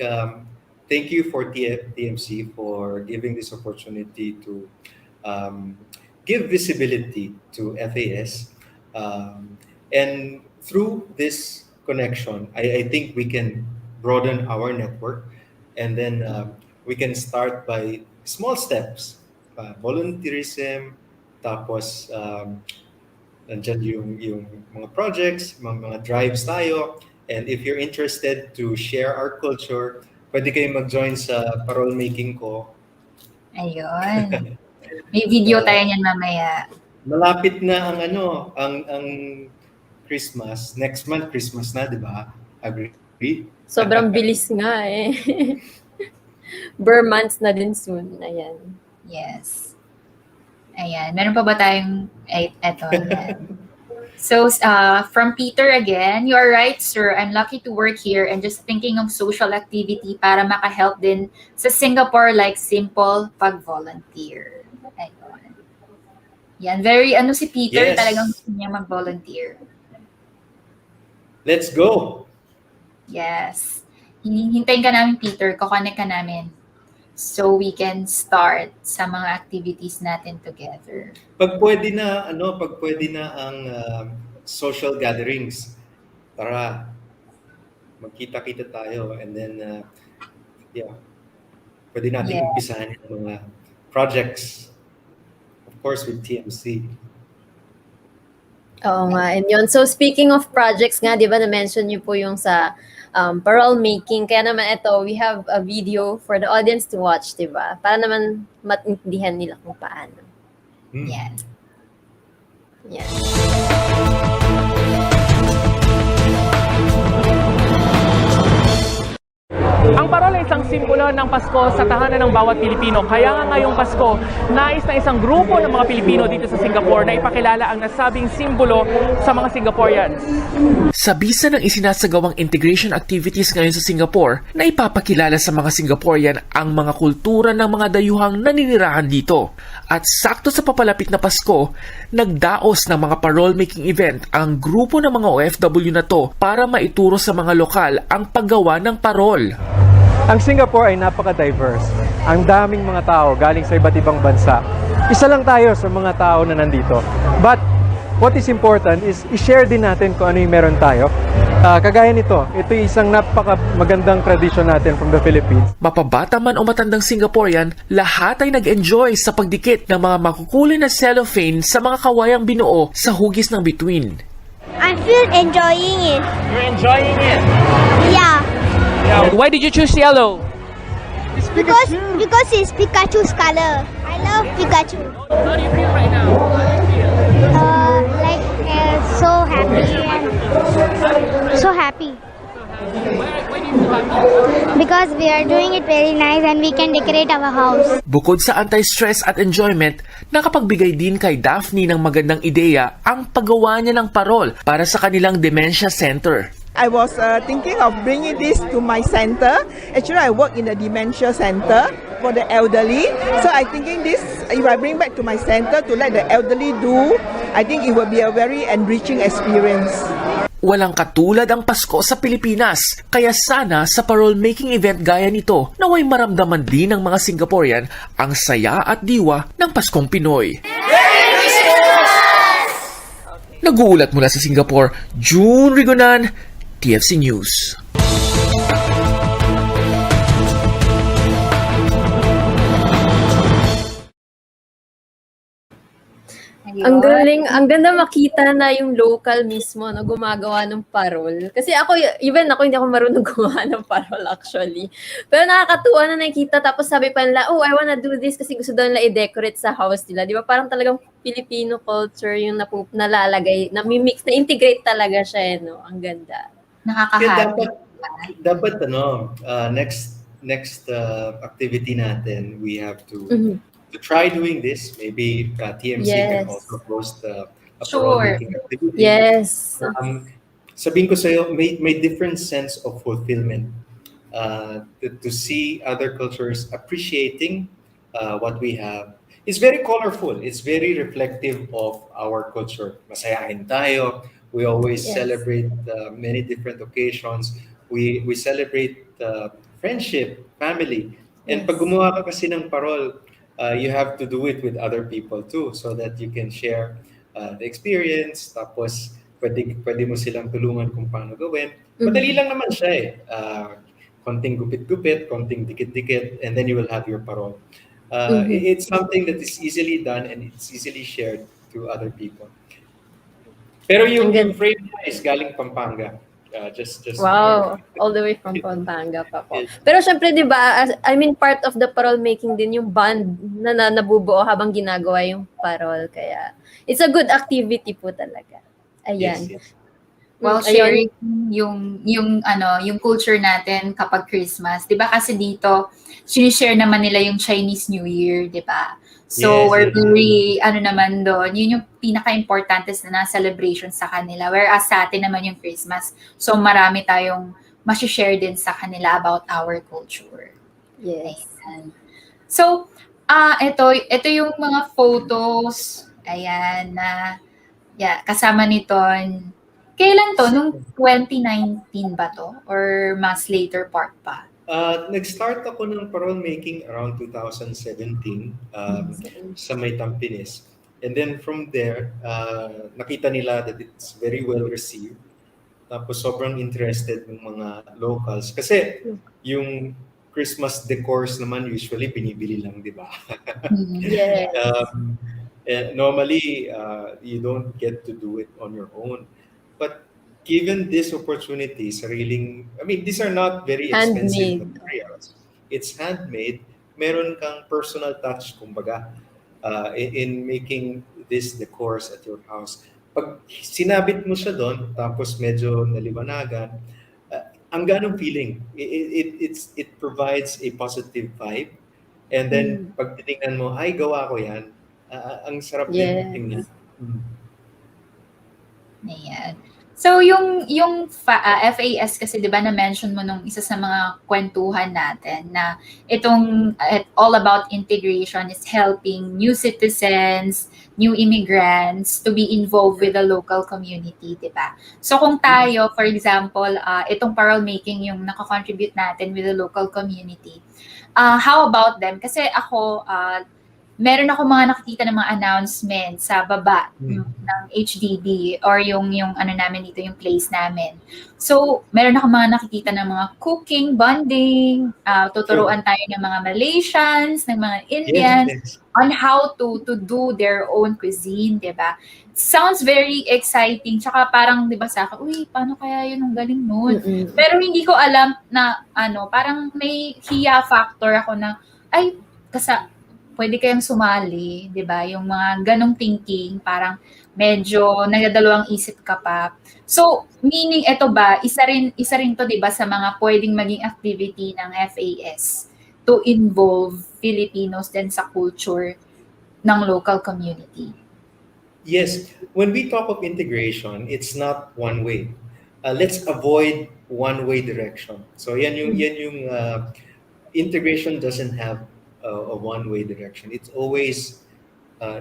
thank you for TMC for giving this opportunity to give visibility to FAS. And through this connection, I think we can broaden our network, and then we can start by small steps, volunteerism, tapos nandyan yung mga projects, mga drives tayo, and if you're interested to share our culture, pwede kayo mag-join sa parole making ko. Ayun. May video tayo niyan mamaya. Malapit na ang Christmas. Next month, Christmas na, di ba? Agree? Sobrang bilis nga eh. Burr months na din soon. Ayan. Yes. Ayan. Meron pa ba tayong... Eto. So, from Peter again, you are right, sir. I'm lucky to work here and just thinking of social activity para makahelp din sa Singapore like simple pag-volunteer. Ayun. Yan. Very, si Peter, Yes. talagang gusto niya mag-volunteer. Let's go! Yes. Hintayin ka namin, Peter. Kukonek ka namin. So we can start sa mga activities natin together. Pag pwede na ang social gatherings, tara, magkita-kita tayo, and then pwede natin umpisahan yung mga projects, of course with TMC. Oo nga. And yun. So speaking of projects nga, di ba na-mention niyo po yung sa parole making. Kaya naman ito, we have a video for the audience to watch, di ba? Para naman maintindihan nila kung paano. Yan. Yan. Ang parol ay isang simbolo ng Pasko sa tahanan ng bawat Pilipino. Kaya nga ngayong Pasko, nais na isang grupo ng mga Pilipino dito sa Singapore na ipakilala ang nasabing simbolo sa mga Singaporeans. Sa bisa ng isinasagawang integration activities ngayon sa Singapore, na ipapakilala sa mga Singaporean ang mga kultura ng mga dayuhang naninirahan dito. At sakto sa papalapit na Pasko, nagdaos ng mga parole-making event ang grupo ng mga OFW na to para maituro sa mga lokal ang paggawa ng parol. Ang Singapore ay napaka-diverse. Ang daming mga tao galing sa iba't ibang bansa. Isa lang tayo sa mga tao na nandito. But what is important is i-share din natin kung ano yung meron tayo. Kagaya nito, ito isang napaka-magandang tradisyon natin from the Philippines. Mapabata man o matandang Singaporean, lahat ay nag-enjoy sa pagdikit ng mga makukulay na cellophane sa mga kawayang binuo sa hugis ng bituin. I feel enjoying it. You're enjoying it. Yeah. Why did you choose yellow? Because it's Pikachu's color. I love Pikachu. How do you feel right now? So happy and so happy. Why do you feel happy? Because we are doing it very nice and we can decorate our house. Bukod sa anti-stress at enjoyment, nakapagbigay din kay Daphne ng magandang ideya ang paggawa niya ng parol para sa kanilang dementia center. I was thinking of bringing this to my center. Actually, I work in the dementia center for the elderly. So I'm thinking this, if I bring back to my center to let the elderly do, I think it will be a very enriching experience. Walang katulad ang Pasko sa Pilipinas, kaya sana sa parole-making event gaya nito, naway maramdaman din ng mga Singaporean ang saya at diwa ng Paskong Pinoy. Nag-uulat mula sa Singapore, June Rigonan, TFC News. Ang galing, ang ganda makita na yung local mismo na gumagawa ng parol. Kasi ako, even ako hindi ako marunong gumawa ng parol actually. Pero nakakatuwa na nakikita, tapos sabi pa nila, oh, I wanna do this kasi gusto daw nila i-decorate sa house nila. Di ba? Parang talagang Filipino culture yung nalalagay, na-mix, na-integrate talaga siya, no? Ang ganda. Nakakahappy. Dapat next activity natin, we have to try doing this. Maybe TMC can also host a parole-making activity. Yes. Sabihin ko sa'yo, may different sense of fulfillment to see other cultures appreciating what we have. It's very colorful. It's very reflective of our culture. Masayahin tayo. We always celebrate many different occasions. We celebrate friendship, family. And pag gumawa ka kasi ng parol, you have to do it with other people too, so that you can share the experience. Tapos pwede mo silang tulungan kung paano gawin. Madali lang naman siya eh. Konting gupit-gupit, konting dikit-dikit, and then you will have your parol. It's something that is easily done and it's easily shared to other people. Pero yung frame is galing Pampanga. Just Wow, all the way from Pampanga pa po. Pero syempre, di ba, I mean, part of the parol making din yung band na nabubuo habang ginagawa yung parol. Kaya, it's a good activity po talaga. Ayan. Yes. While sharing yung culture natin kapag Christmas. 'Di ba kasi dito sinishare naman nila yung Chinese New Year, 'di ba? So we're very naman doon, yun yung pinaka-importante na celebration sa kanila. Whereas sa atin naman yung Christmas. So marami tayong ma-share din sa kanila about our culture. Yes. Ayan. So ito yung mga photos. Ayan na kasama ni Ton. Kailan to? Nung 2019 ba to? Or mas later part pa? Nag-start ako ng parole making around 2017 sa may Tampines. And then from there, nakita nila that it's very well received. Tapos sobrang interested ng mga locals. Kasi yung Christmas decors naman usually binibili lang, di ba? Yes. Normally, you don't get to do it on your own. But given this opportunity, these are not very expensive materials. It's handmade. Meron kang personal touch, kumbaga, in making this decors at your house. Pag sinabit mo siya doon, tapos medyo naliwanagan, ang ganong feeling. It provides a positive vibe. And then, pag tinignan mo, ay, gawa ko yan, ang sarap din tingnan. Ayan. So yung FAS kasi 'di ba na mention mo nung isa sa mga kwentuhan natin na itong all about integration is helping new citizens, new immigrants to be involved with the local community, 'di ba? So kung tayo, for example, itong parole making yung nako-contribute natin with the local community. How about them? Kasi ako meron ako mga nakikita ng mga announcements sa baba ng HDB or yung namin dito, yung place namin. So, meron ako mga nakikita ng mga cooking, bonding, tuturuan tayo ng mga Malaysians, ng mga Indians, on how to do their own cuisine, di ba? Sounds very exciting. Tsaka parang, di ba sa akin, uy, paano kaya yun ang galing nun? Pero hindi ko alam na, parang may hiya factor ako na, ay, pwede kayang sumali, di ba? Yung mga ganong thinking, parang medyo nagadalawang isip ka pa. So, meaning ito ba, isa rin to, di ba, sa mga pwedeng maging activity ng FAS to involve Filipinos din sa culture ng local community. Yes. When we talk of integration, it's not one way. let's avoid one-way direction. So yan yung integration doesn't have a one-way direction. It's always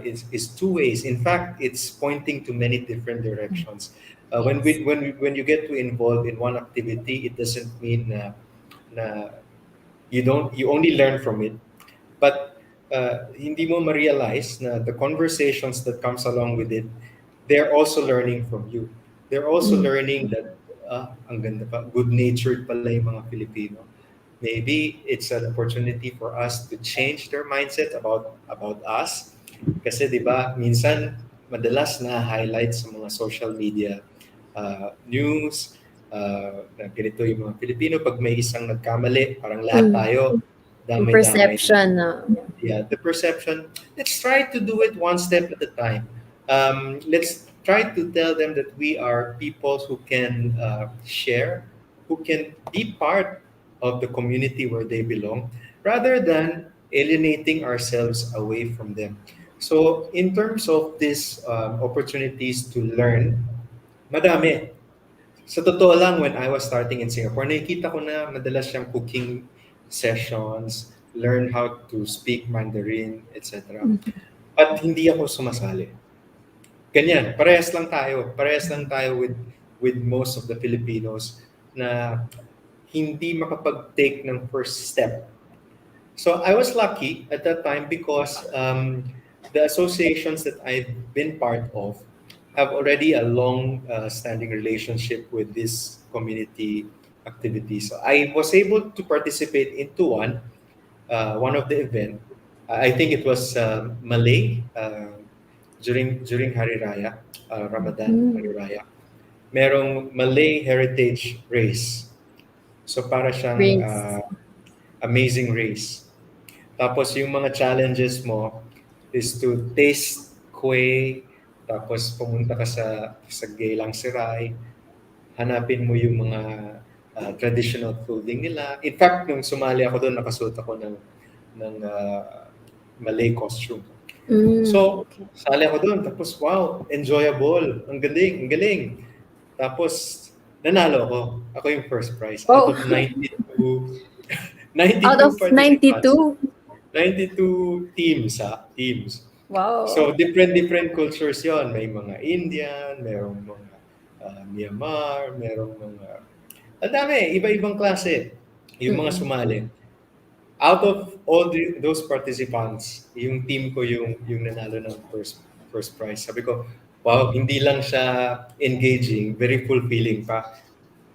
is two ways. In fact, it's pointing to many different directions. When you get to involve in one activity, it doesn't mean na you only learn from it, but hindi mo ma-realize na the conversations that comes along with it, they're also learning from you. They're also learning that ang ganda pa, good-natured pala yung mga Filipino. Maybe it's an opportunity for us to change their mindset about us. Kasi 'di ba, minsan madalas na highlight sa mga social media news na ganito yung mga Pilipino, pag may isang nagkamali, parang lahat tayo damay-damay. Perception. Yeah, the perception. Let's try to do it one step at a time. Let's try to tell them that we are people who can share, who can be part of the community where they belong, rather than alienating ourselves away from them. So in terms of these opportunities to learn, madami. Sa totoo lang, when I was starting in Singapore, nakikita ko na madalas siyang cooking sessions, learn how to speak Mandarin, etc. But hindi ako sumasali. Ganyan, parehas lang tayo with most of the Filipinos na hindi makapag-take ng first step. So I was lucky at that time because the associations that I've been part of have already a long standing relationship with this community activity. So I was able to participate into one of the event. I think it was Malay during Hari Raya, Ramadan Hari Raya. Merong Malay Heritage Race. So para siyang amazing race. Tapos yung mga challenges mo is to taste kueh, tapos pumunta ka sa Geylang Serai, hanapin mo yung mga traditional clothing nila. In fact, nung sumali ako doon, nakasuot ako ng Malay costume. So, sali ako doon, tapos wow, enjoyable, ang galing. Tapos, nanalo ako. Ako yung first prize. Out of 92 Out of 92? 92 teams. Wow. So, different cultures yon. May mga Indian, merong mga Myanmar, merong mga... Ang dami, iba-ibang klase. Yung mga sumali. Out of all those participants, yung team ko yung nanalo ng first prize. Sabi ko, wow, hindi lang siya engaging, very fulfilling pa.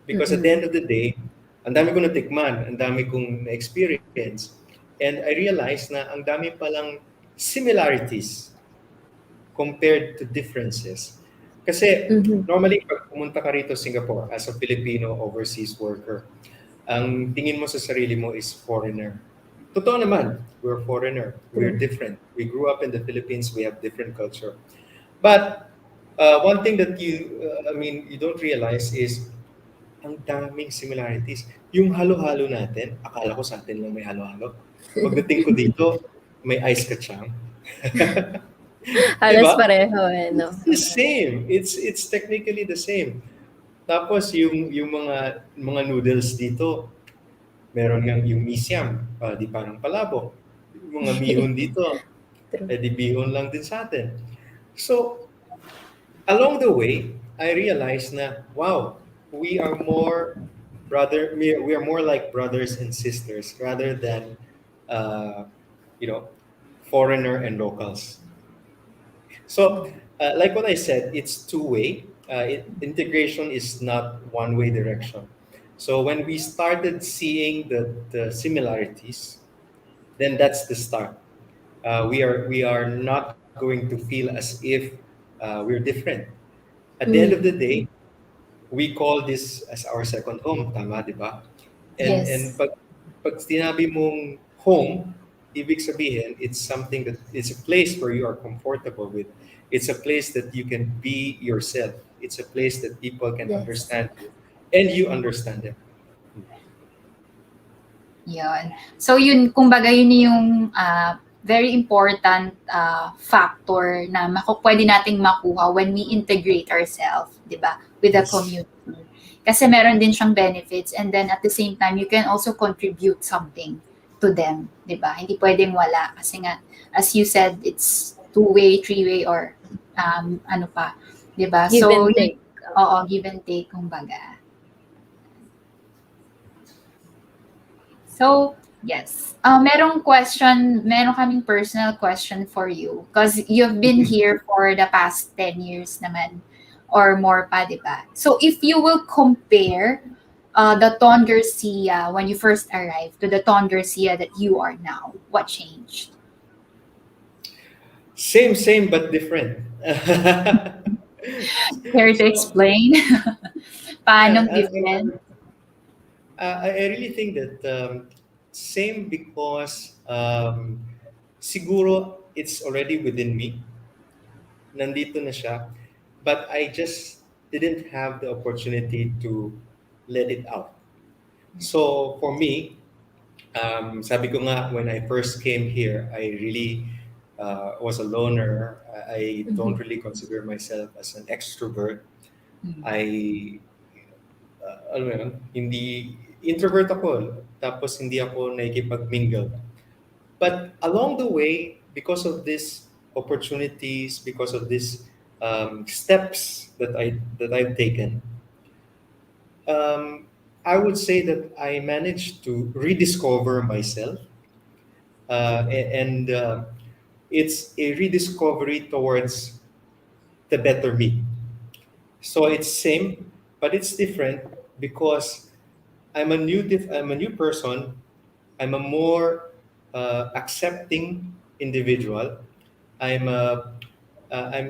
Because at the end of the day, ang dami kong natikman, ang dami kong na-experience. And I realized na ang dami palang similarities compared to differences. Kasi normally, pag pumunta ka rito Singapore as a Filipino overseas worker, ang tingin mo sa sarili mo is foreigner. Totoo naman, we're foreigner. We're different. We grew up in the Philippines. We have different culture. But one thing that you don't realize is ang daming similarities. Yung halo-halo natin, akala ko sa atin lang may halo-halo. Pagdating ko dito, may ice kachang. Halos Diba? pareho no? It's the same. It's technically the same. Tapos yung mga noodles dito, meron nga yung misiam, di parang palabok. Yung mga bihon dito, di bihon lang din sa atin. So, along the way, I realized na, wow, we are more like brothers and sisters rather than, foreigner and locals. So, like what I said, it's two-way. Integration is not one-way direction. So when we started seeing the similarities, then that's the start. We are not going to feel as if we're different. At the end of the day, we call this as our second home, tama, di ba? And pag sinabi mong home, ibig sabihin, it's something that it's a place where you are comfortable with. It's a place that you can be yourself. It's a place that people can understand you, and you understand them. Yun. So yun, kumbaga yun yung very important factor na pwede nating makuha when we integrate ourselves, di ba, with the community. Kasi meron din siyang benefits, and then at the same time, you can also contribute something to them, di ba? Hindi pwedeng wala kasi nga, as you said, it's two-way, three-way, or ano pa, di ba? Give So, and take. oo, give and take, kumbaga. So, yes. Merong kaming personal question for you because you've been here for the past 10 years naman or more pa, di ba? So, if you will compare the Ton Garcia when you first arrived to the Ton Garcia that you are now, what changed? Same, but different. Care to explain? Paano Yeah, different? I really think that same because siguro it's already within me. Nandito na siya. But I just didn't have the opportunity to let it out. So for me, sabi ko nga, when I first came here, I really was a loner. I don't really consider myself as an extrovert. I alam mo yun, hindi introvert ako. Tapos hindi ako nakikipag-mingle. But along the way, because of these opportunities, because of these steps that I've taken, I would say that I managed to rediscover myself, and it's a rediscovery towards the better me. So it's same, but it's different because I'm a new person. I'm a more accepting individual. I'm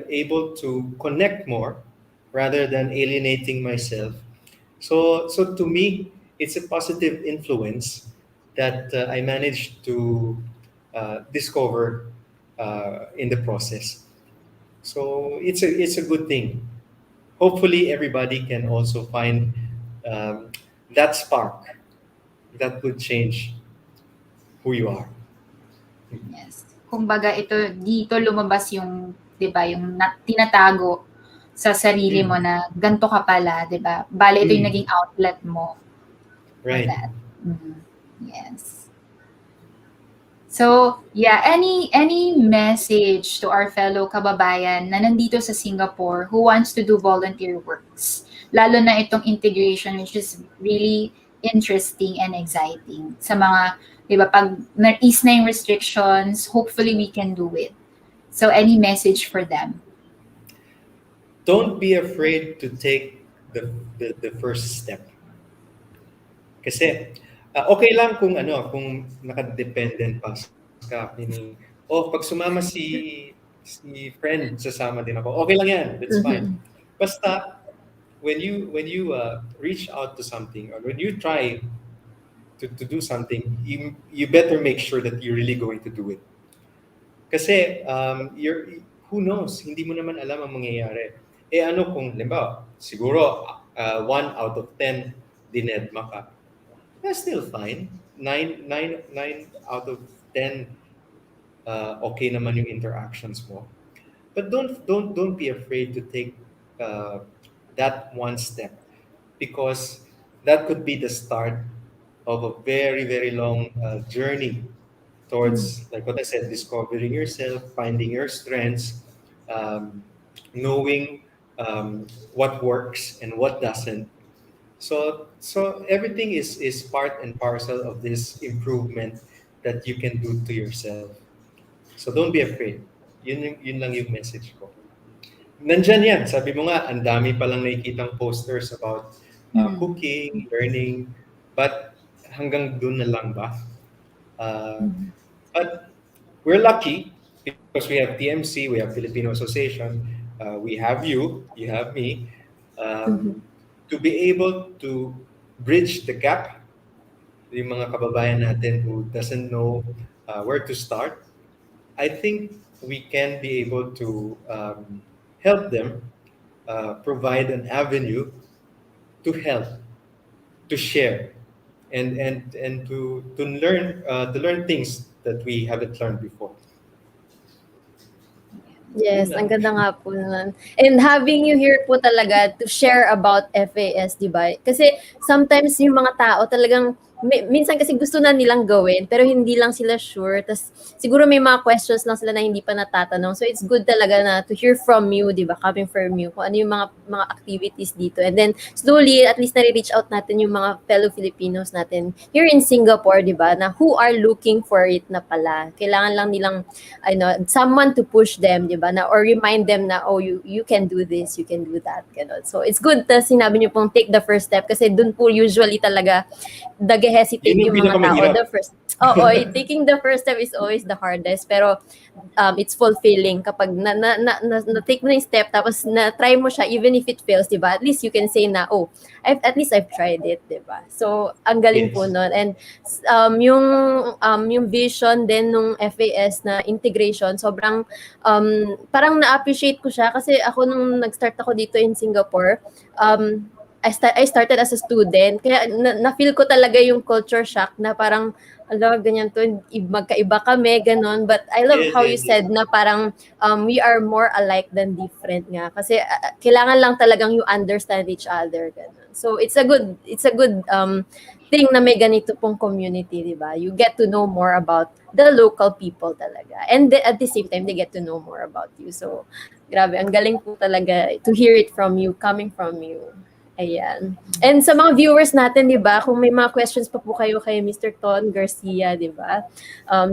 able to connect more rather than alienating myself. So to me, it's a positive influence that I managed to discover in the process. So it's a good thing. Hopefully, everybody can also find that spark that would change who you are. Yes. Kumbaga dito lumabas yung, 'di ba, yung tinatago sa sarili mo na ganto ka pala, 'di ba? Bale ito yung naging outlet mo for Right. that. Yes. So, yeah, any message to our fellow kababayan na nandito sa Singapore who wants to do volunteer works? Lalo na itong integration, which is really interesting and exciting. Sa mga, di ba, pag na-ease na yung restrictions, hopefully we can do it. So, any message for them? Don't be afraid to take the first step. Kasi okay lang kung kung naka-dependent pa ka, meaning pag sumama si friend, sasama din ako. Okay lang 'yan, that's fine. Basta when you reach out to something or when you try to do something, you better make sure that you're really going to do it. Kasi who knows, hindi mo naman alam ang mangyayari. Ano kung limbawa, siguro 1 out of 10 dinedma ka. That's still fine. 9 out of 10 okay naman yung interactions mo. But don't be afraid to take that one step, because that could be the start of a very, very long journey towards, like what I said, discovering yourself, finding your strengths, knowing what works and what doesn't. So everything is part and parcel of this improvement that you can do to yourself. So don't be afraid. Yun lang yung message ko. Nandyan yan. Sabi mo nga, ang dami palang nakikitang posters about cooking, learning, but hanggang dun na lang ba? But we're lucky because we have TMC, we have Filipino Association, we have you have me, to be able to bridge the gap, yung mga kababayan natin who doesn't know where to start. I think we can be able to help them, provide an avenue to help, to share, and to learn things that we haven't learned before. Yes, Yun ang lang. ganda nga po nun. And having you here po talaga to share about FAS, di ba? Kasi sometimes yung mga tao talagang, minsan kasi gusto na nilang gawin, pero hindi lang sila sure. Tapos siguro may mga questions lang sila na hindi pa natatanong. So it's good talaga na to hear from you, di ba? Coming from you, kung ano yung mga activities dito. And then slowly, at least nare-reach out natin yung mga fellow Filipinos natin here in Singapore, di ba? Na who are looking for it na pala. Kailangan lang nilang someone to push them, di ba? Na, or remind them na, oh, you can do this, you can do that. Ganun. So, it's good na sinabi niyo pong take the first step kasi dun po usually talaga nag-hesitate Yun yung yung mga tao. pinakamahirap. Taking the first step is always the hardest. Pero, it's fulfilling kapag na-take mo na yung step tapos na-try mo siya, even if it fails, di ba? At least you can say na, oh, at least I've tried it, di ba? So, ang galing po Yes. nun. And yung vision din nung FAS na integration, sobrang parang na-appreciate ko siya kasi ako nung nag-start ako dito in Singapore, I started as a student. Kaya na-feel ko talaga yung culture shock na parang, ganyan to, magkaiba kami, ganon. But I love Yes, how yes, you said na parang we are more alike than different nga. Kasi kailangan lang talagang you understand each other, ganon. So it's a good thing na may ganito pong community, di ba? You get to know more about the local people talaga. And at the same time, they get to know more about you. So, grabe, ang galing po talaga to hear it from you, coming from you. Ayan. And sa mga viewers natin, di ba, kung may mga questions pa po kayo kay Mr. Ton Garcia, di ba,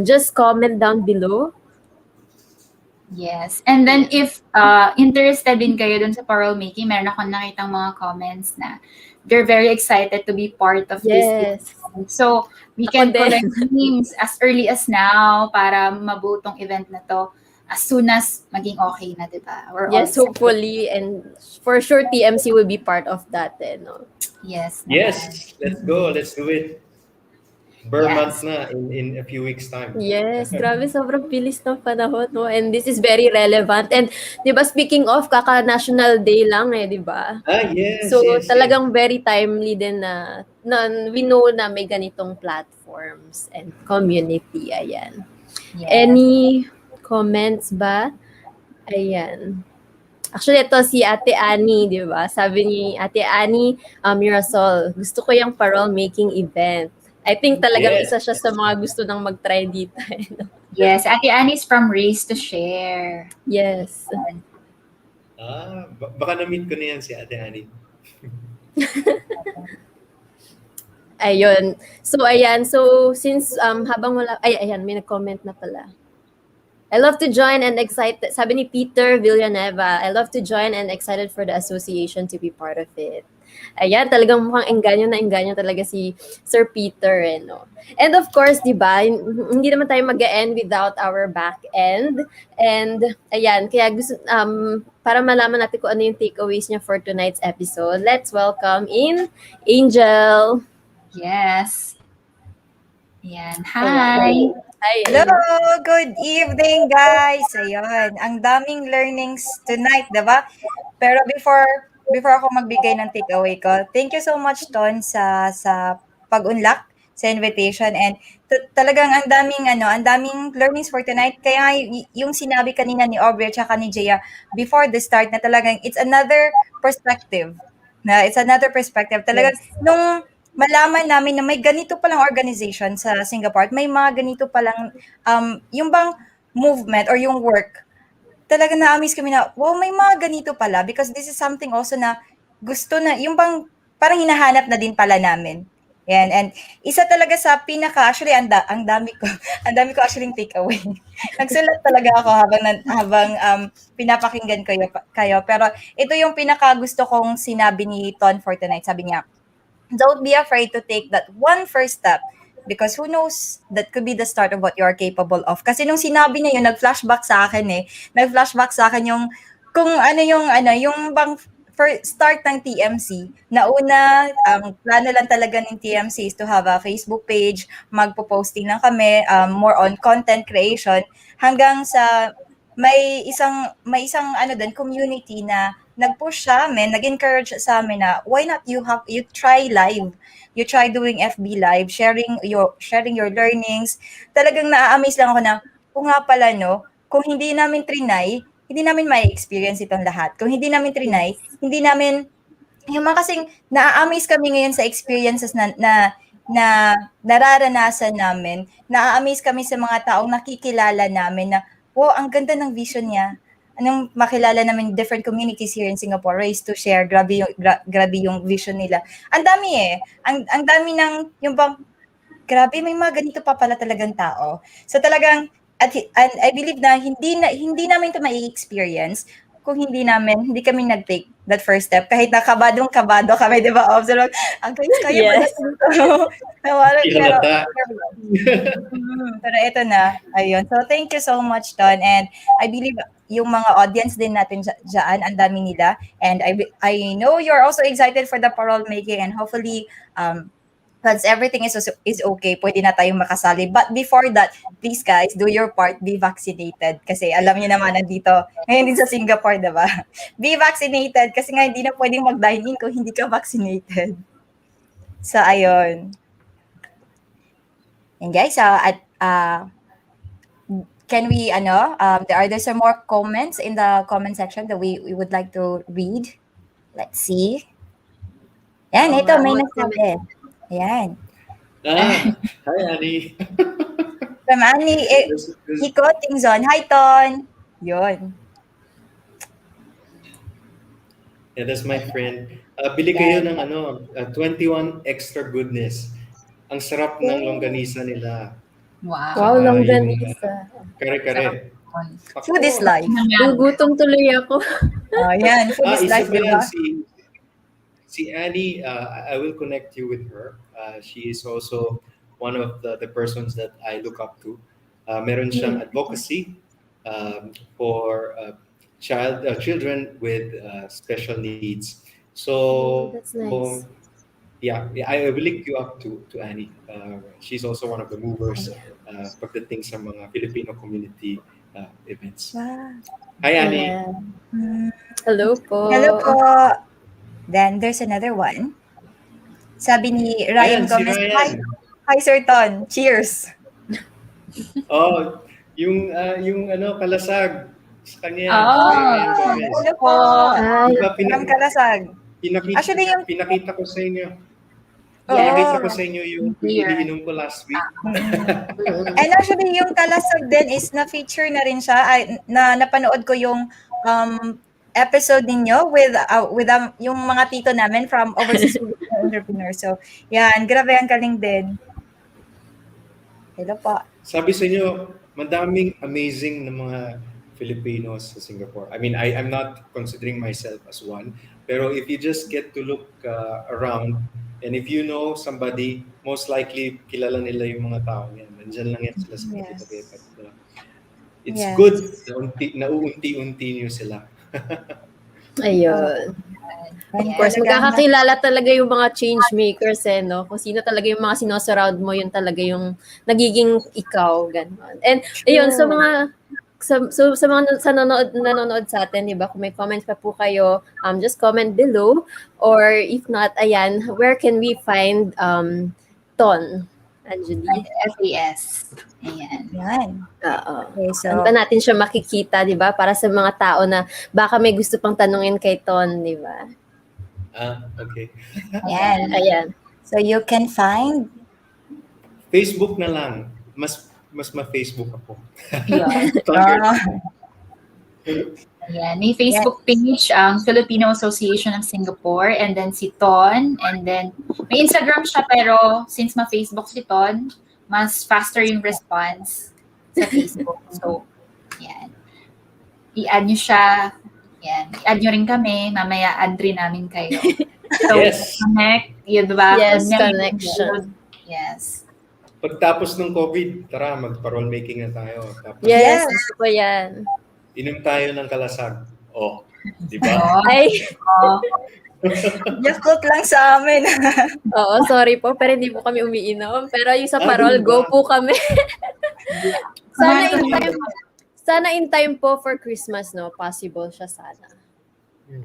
just comment down below. Yes. And then if interested din kayo dun sa parole making, meron akong nakitang mga comments na they're very excited to be part of this Yes. event. So, we Ako can din. collect names as early as now para mabuo tong event na to as soon as maging okay na, di ba? We're all Yes, excited. hopefully. And for sure, TMC will be part of that. No? Yes. Yes, let's go. Let's do it. Burr Yes. month na in a few weeks' time. Yes, grabe, sobrang bilis ng panahon, no? And this is very relevant. And, di ba, speaking of, kaka-National Day lang di ba? Yes, So, yes, talagang very timely din na we know na may ganitong platforms and community. Ayan. Yes. Any comments ba? Ayan. Actually, ito si Ate Annie, di ba? Sabi ni Ate Annie Mirasol, gusto ko yung parole making event. I think talagang Yes. isa siya sa mga gusto nang mag-try dito. Yes, Ate Annie's from Race to Share. Yes. Baka na-meet ko na yan si Ate Annie. Ayun. So, ayan. So, since habang wala... ayan. May nag-comment na pala. I love to join and excited. Sabi ni Peter Villanueva, I love to join and excited for the association to be part of it. Ayan, talagang mukhang engganyo talaga si Sir Peter. No? And of course, di ba, hindi naman tayo mag-end without our back end. And ayan, kaya gusto, para malaman natin kung ano yung takeaways niya for tonight's episode, let's welcome in Angel. Yes. Ayan. Hi. Hi. Hello! Good evening, guys! Ayun, ang daming learnings tonight, diba? Pero before ako magbigay ng takeaway ko, thank you so much, Ton, sa pag-unlock sa invitation. And talagang ang daming learnings for tonight. Kaya yung sinabi kanina ni Aubrey at ni Jaya before the start na talagang it's another perspective. Talagang nung malaman namin na may ganito palang organization sa Singapore, may mga ganito palang, yung bang movement or yung work, talaga na-amaze kami na, wow, may mga ganito pala because this is something also na gusto na, yung bang parang hinahanap na din pala namin. Yan, and isa talaga sa actually, ang dami ko actually take away. Nagsulat talaga ako habang pinapakinggan kayo. Pero ito yung gusto kong sinabi ni Ton for tonight. Sabi niya, don't be afraid to take that one first step because who knows, that could be the start of what you are capable of. Kasi nung sinabi niya yun, nag-flashback sa akin yung kung yung bang start ng TMC. Nauna, ang plano lang talaga ng TMC is to have a Facebook page, magpo-posting lang kami, more on content creation, hanggang sa may isang community na nag-push sa amin, nag-encourage sa amin na why not you try live. You try doing FB live, sharing your learnings. Talagang na-amaze lang ako na, nga pala no, kung hindi namin trinay, hindi namin mai-experience itong lahat. Kung hindi namin trinay, hindi namin yung mga kasing naa-amaze kami ngayon sa experiences na nararanasan namin. Na-amaze kami sa mga taong nakikilala namin na, wow, ang ganda ng vision niya. Anong makilala namin different communities here in Singapore, raised to share, grabe yung vision nila. Ang dami ang dami ng, yung bang, grabe, may mga ganito pa pala talagang tao. So talagang, and I believe na hindi namin ito mai-experience kung hindi kami nag-take that first step. Kahit kabado kami, di ba? Observe, ang kaya ba Yes. pero ito na, ayun. So thank you so much, Ton. And I believe yung mga audience din natin dyan, ang dami nila. And I know you're also excited for the parole making, and hopefully, once everything is okay, pwede na tayong makasali. But before that, please guys, do your part, be vaccinated. Kasi alam niyo naman, nandito, ngayon din sa Singapore, diba? Be vaccinated kasi nga hindi na pwedeng mag-dine-in kung hindi ka vaccinated. So, ayun. And guys, can we, are there some more comments in the comment section that we would like to read? Let's see. Yan, ito, may nagsabi. Ayan. Hi, Annie. From Annie Hiko Tingzon. Hi, Ton. Yun. Yeah, that's my friend. Bili kayo ng 21 extra goodness. Ang sarap ng longganisa nila. Wow, longganisa. Kare-kare. Food is life. Gugutom tuloy ako. Yan. Food is life, diba? Si Annie, I will connect you with her. She is also one of the persons that I look up to. Meron siyang advocacy for children with special needs. So that's nice. Yeah, I will link you up to Annie. She's also one of the movers pagdating sa mga Filipino community events. Wow. Hi, Annie. Hello po. Hello po. Then there's another one. Sabi ni Ryan Si Gomez. Ryan. Hi, Sir Ton. Cheers. Yung kalasag sa kanya. Ryan Gomez. Hello po. From Kalasag. Pinakita ko sa inyo. Yes. Pinakita ko sa inyo yung iniinom ko last week. And actually, yung Kalasag din is na-feature na rin siya. Napanood ko yung episode ninyo with yung mga tito namin from overseas entrepreneurs. So, yan. Grabe, ang galing din. Hello po. Sabi sa inyo, madaming amazing na mga Filipinos sa Singapore. I mean, I'm not considering myself as one. Pero if you just get to look around, and if you know somebody, most likely kilala nila yung mga tao yan. Nandyan lang yan sila sa katabi. It's good na uunti-unti nyo sila. Ayun. Of course, magkakakilala talaga yung mga changemakers no? Kung sino talaga yung mga sinosurround mo, yun talaga yung nagiging ikaw, gano'n. And ayun, sa mga nanonood sa atin, di ba? Kung may comments pa po kayo, just comment below. Or if not, ayan, where can we find Ton? Anjali? FAS. Ayan. Yan. Okay, so saan pa natin siya makikita, di ba? Para sa mga tao na baka may gusto pang tanungin kay Ton, di ba? Okay. Yan. Ayan. So you can find Facebook na lang. Mas ma-Facebook ako. Ayan. May Facebook page ang Filipino Association of Singapore, and then si Ton, and then may Instagram siya, pero since ma-Facebook si Ton, mas faster yung response sa Facebook. So, yan. I-add nyo siya. Yan. I-add nyo rin kami. Mamaya add rin namin kayo. So, connect. Yun, diba? Yes, connection. Yes. Pagtapos ng COVID, tara, mag-parole making na tayo. Tapos, yes, gusto ko yan. Inom tayo ng kalasag. Di ba? Ay. Yakult lang sa amin. Oo, sorry po, pero hindi po kami umiinom. Pero yung sa parol, go po kami. Sana in time po for Christmas, no? Possible siya sana.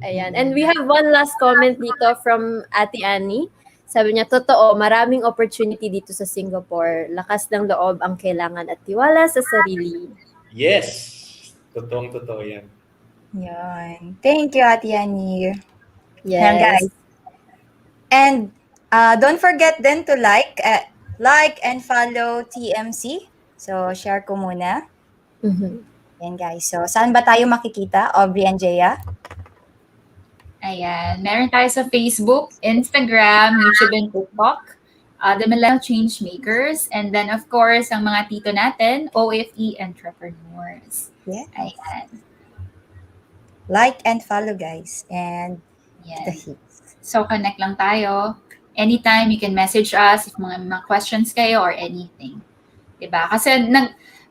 Ayan. And we have one last comment dito from Ate Annie. Sabi niya, totoo, maraming opportunity dito sa Singapore. Lakas ng loob ang kailangan at tiwala sa sarili. Yes! Totoo yan. Yun. Thank you, Ate Yani. Yan, Yes. guys. And don't forget then to like and follow TMC. So, share ko muna. Mhm. Yan, guys. So, saan ba tayo makikita, Aubrey and Jaya? Ayan. Meron tayo sa Facebook, Instagram, YouTube, and TikTok. The Millennial Changemakers. And then, of course, ang mga tito natin, OFE entrepreneurs. Yeah. Ayan. Like and follow, guys. And Yan. the hits. So, connect lang tayo. Anytime, you can message us if mga questions kayo or anything. Diba? Kasi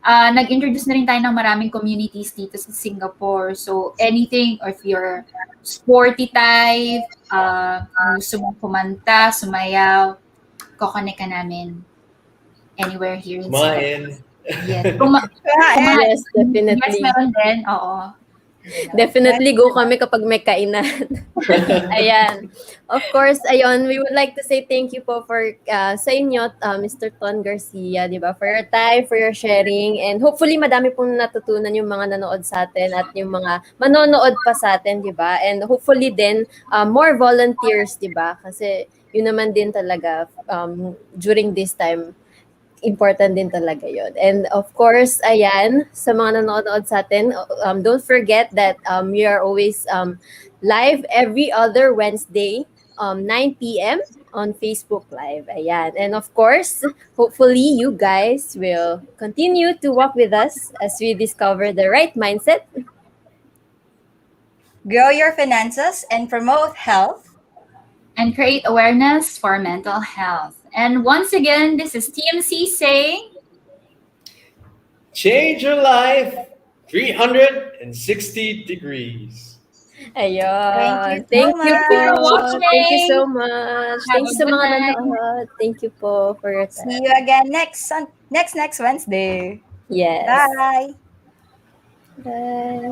nag-introduce na rin tayo ng maraming communities dito sa Singapore. So, anything, or if you're sporty type, gusto mong kumanta, sumayaw, kukonek ka namin anywhere here in Kumain. Singapore. Yes. Yes, definitely. Yes, meron din. Oo. Definitely go kami kapag may kainan. Ayan. Of course, ayun, we would like to say thank you po for sa inyo, Mr. Ton Garcia, di ba? For your time, for your sharing, and hopefully madami pong natutunan yung mga nanood sa atin at yung mga manonood pa sa atin, di ba? And hopefully din, more volunteers, di ba? Kasi yun naman din talaga during this time, important din talaga yun. And of course, ayan, sa mga nanonood sa atin, don't forget that we are always live every other Wednesday, 9 p.m. on Facebook Live. Ayan. And of course, hopefully you guys will continue to walk with us as we discover the right mindset. Grow your finances and promote health. And create awareness for mental health. And once again, this is TMC saying, Change your life 360 degrees. Ayun. Thank you so po. much. Thank you so much. Have Thank you a sa good mga night. nanonood. Thank you po for your time. See you again next Wednesday. Yes. Bye. Bye.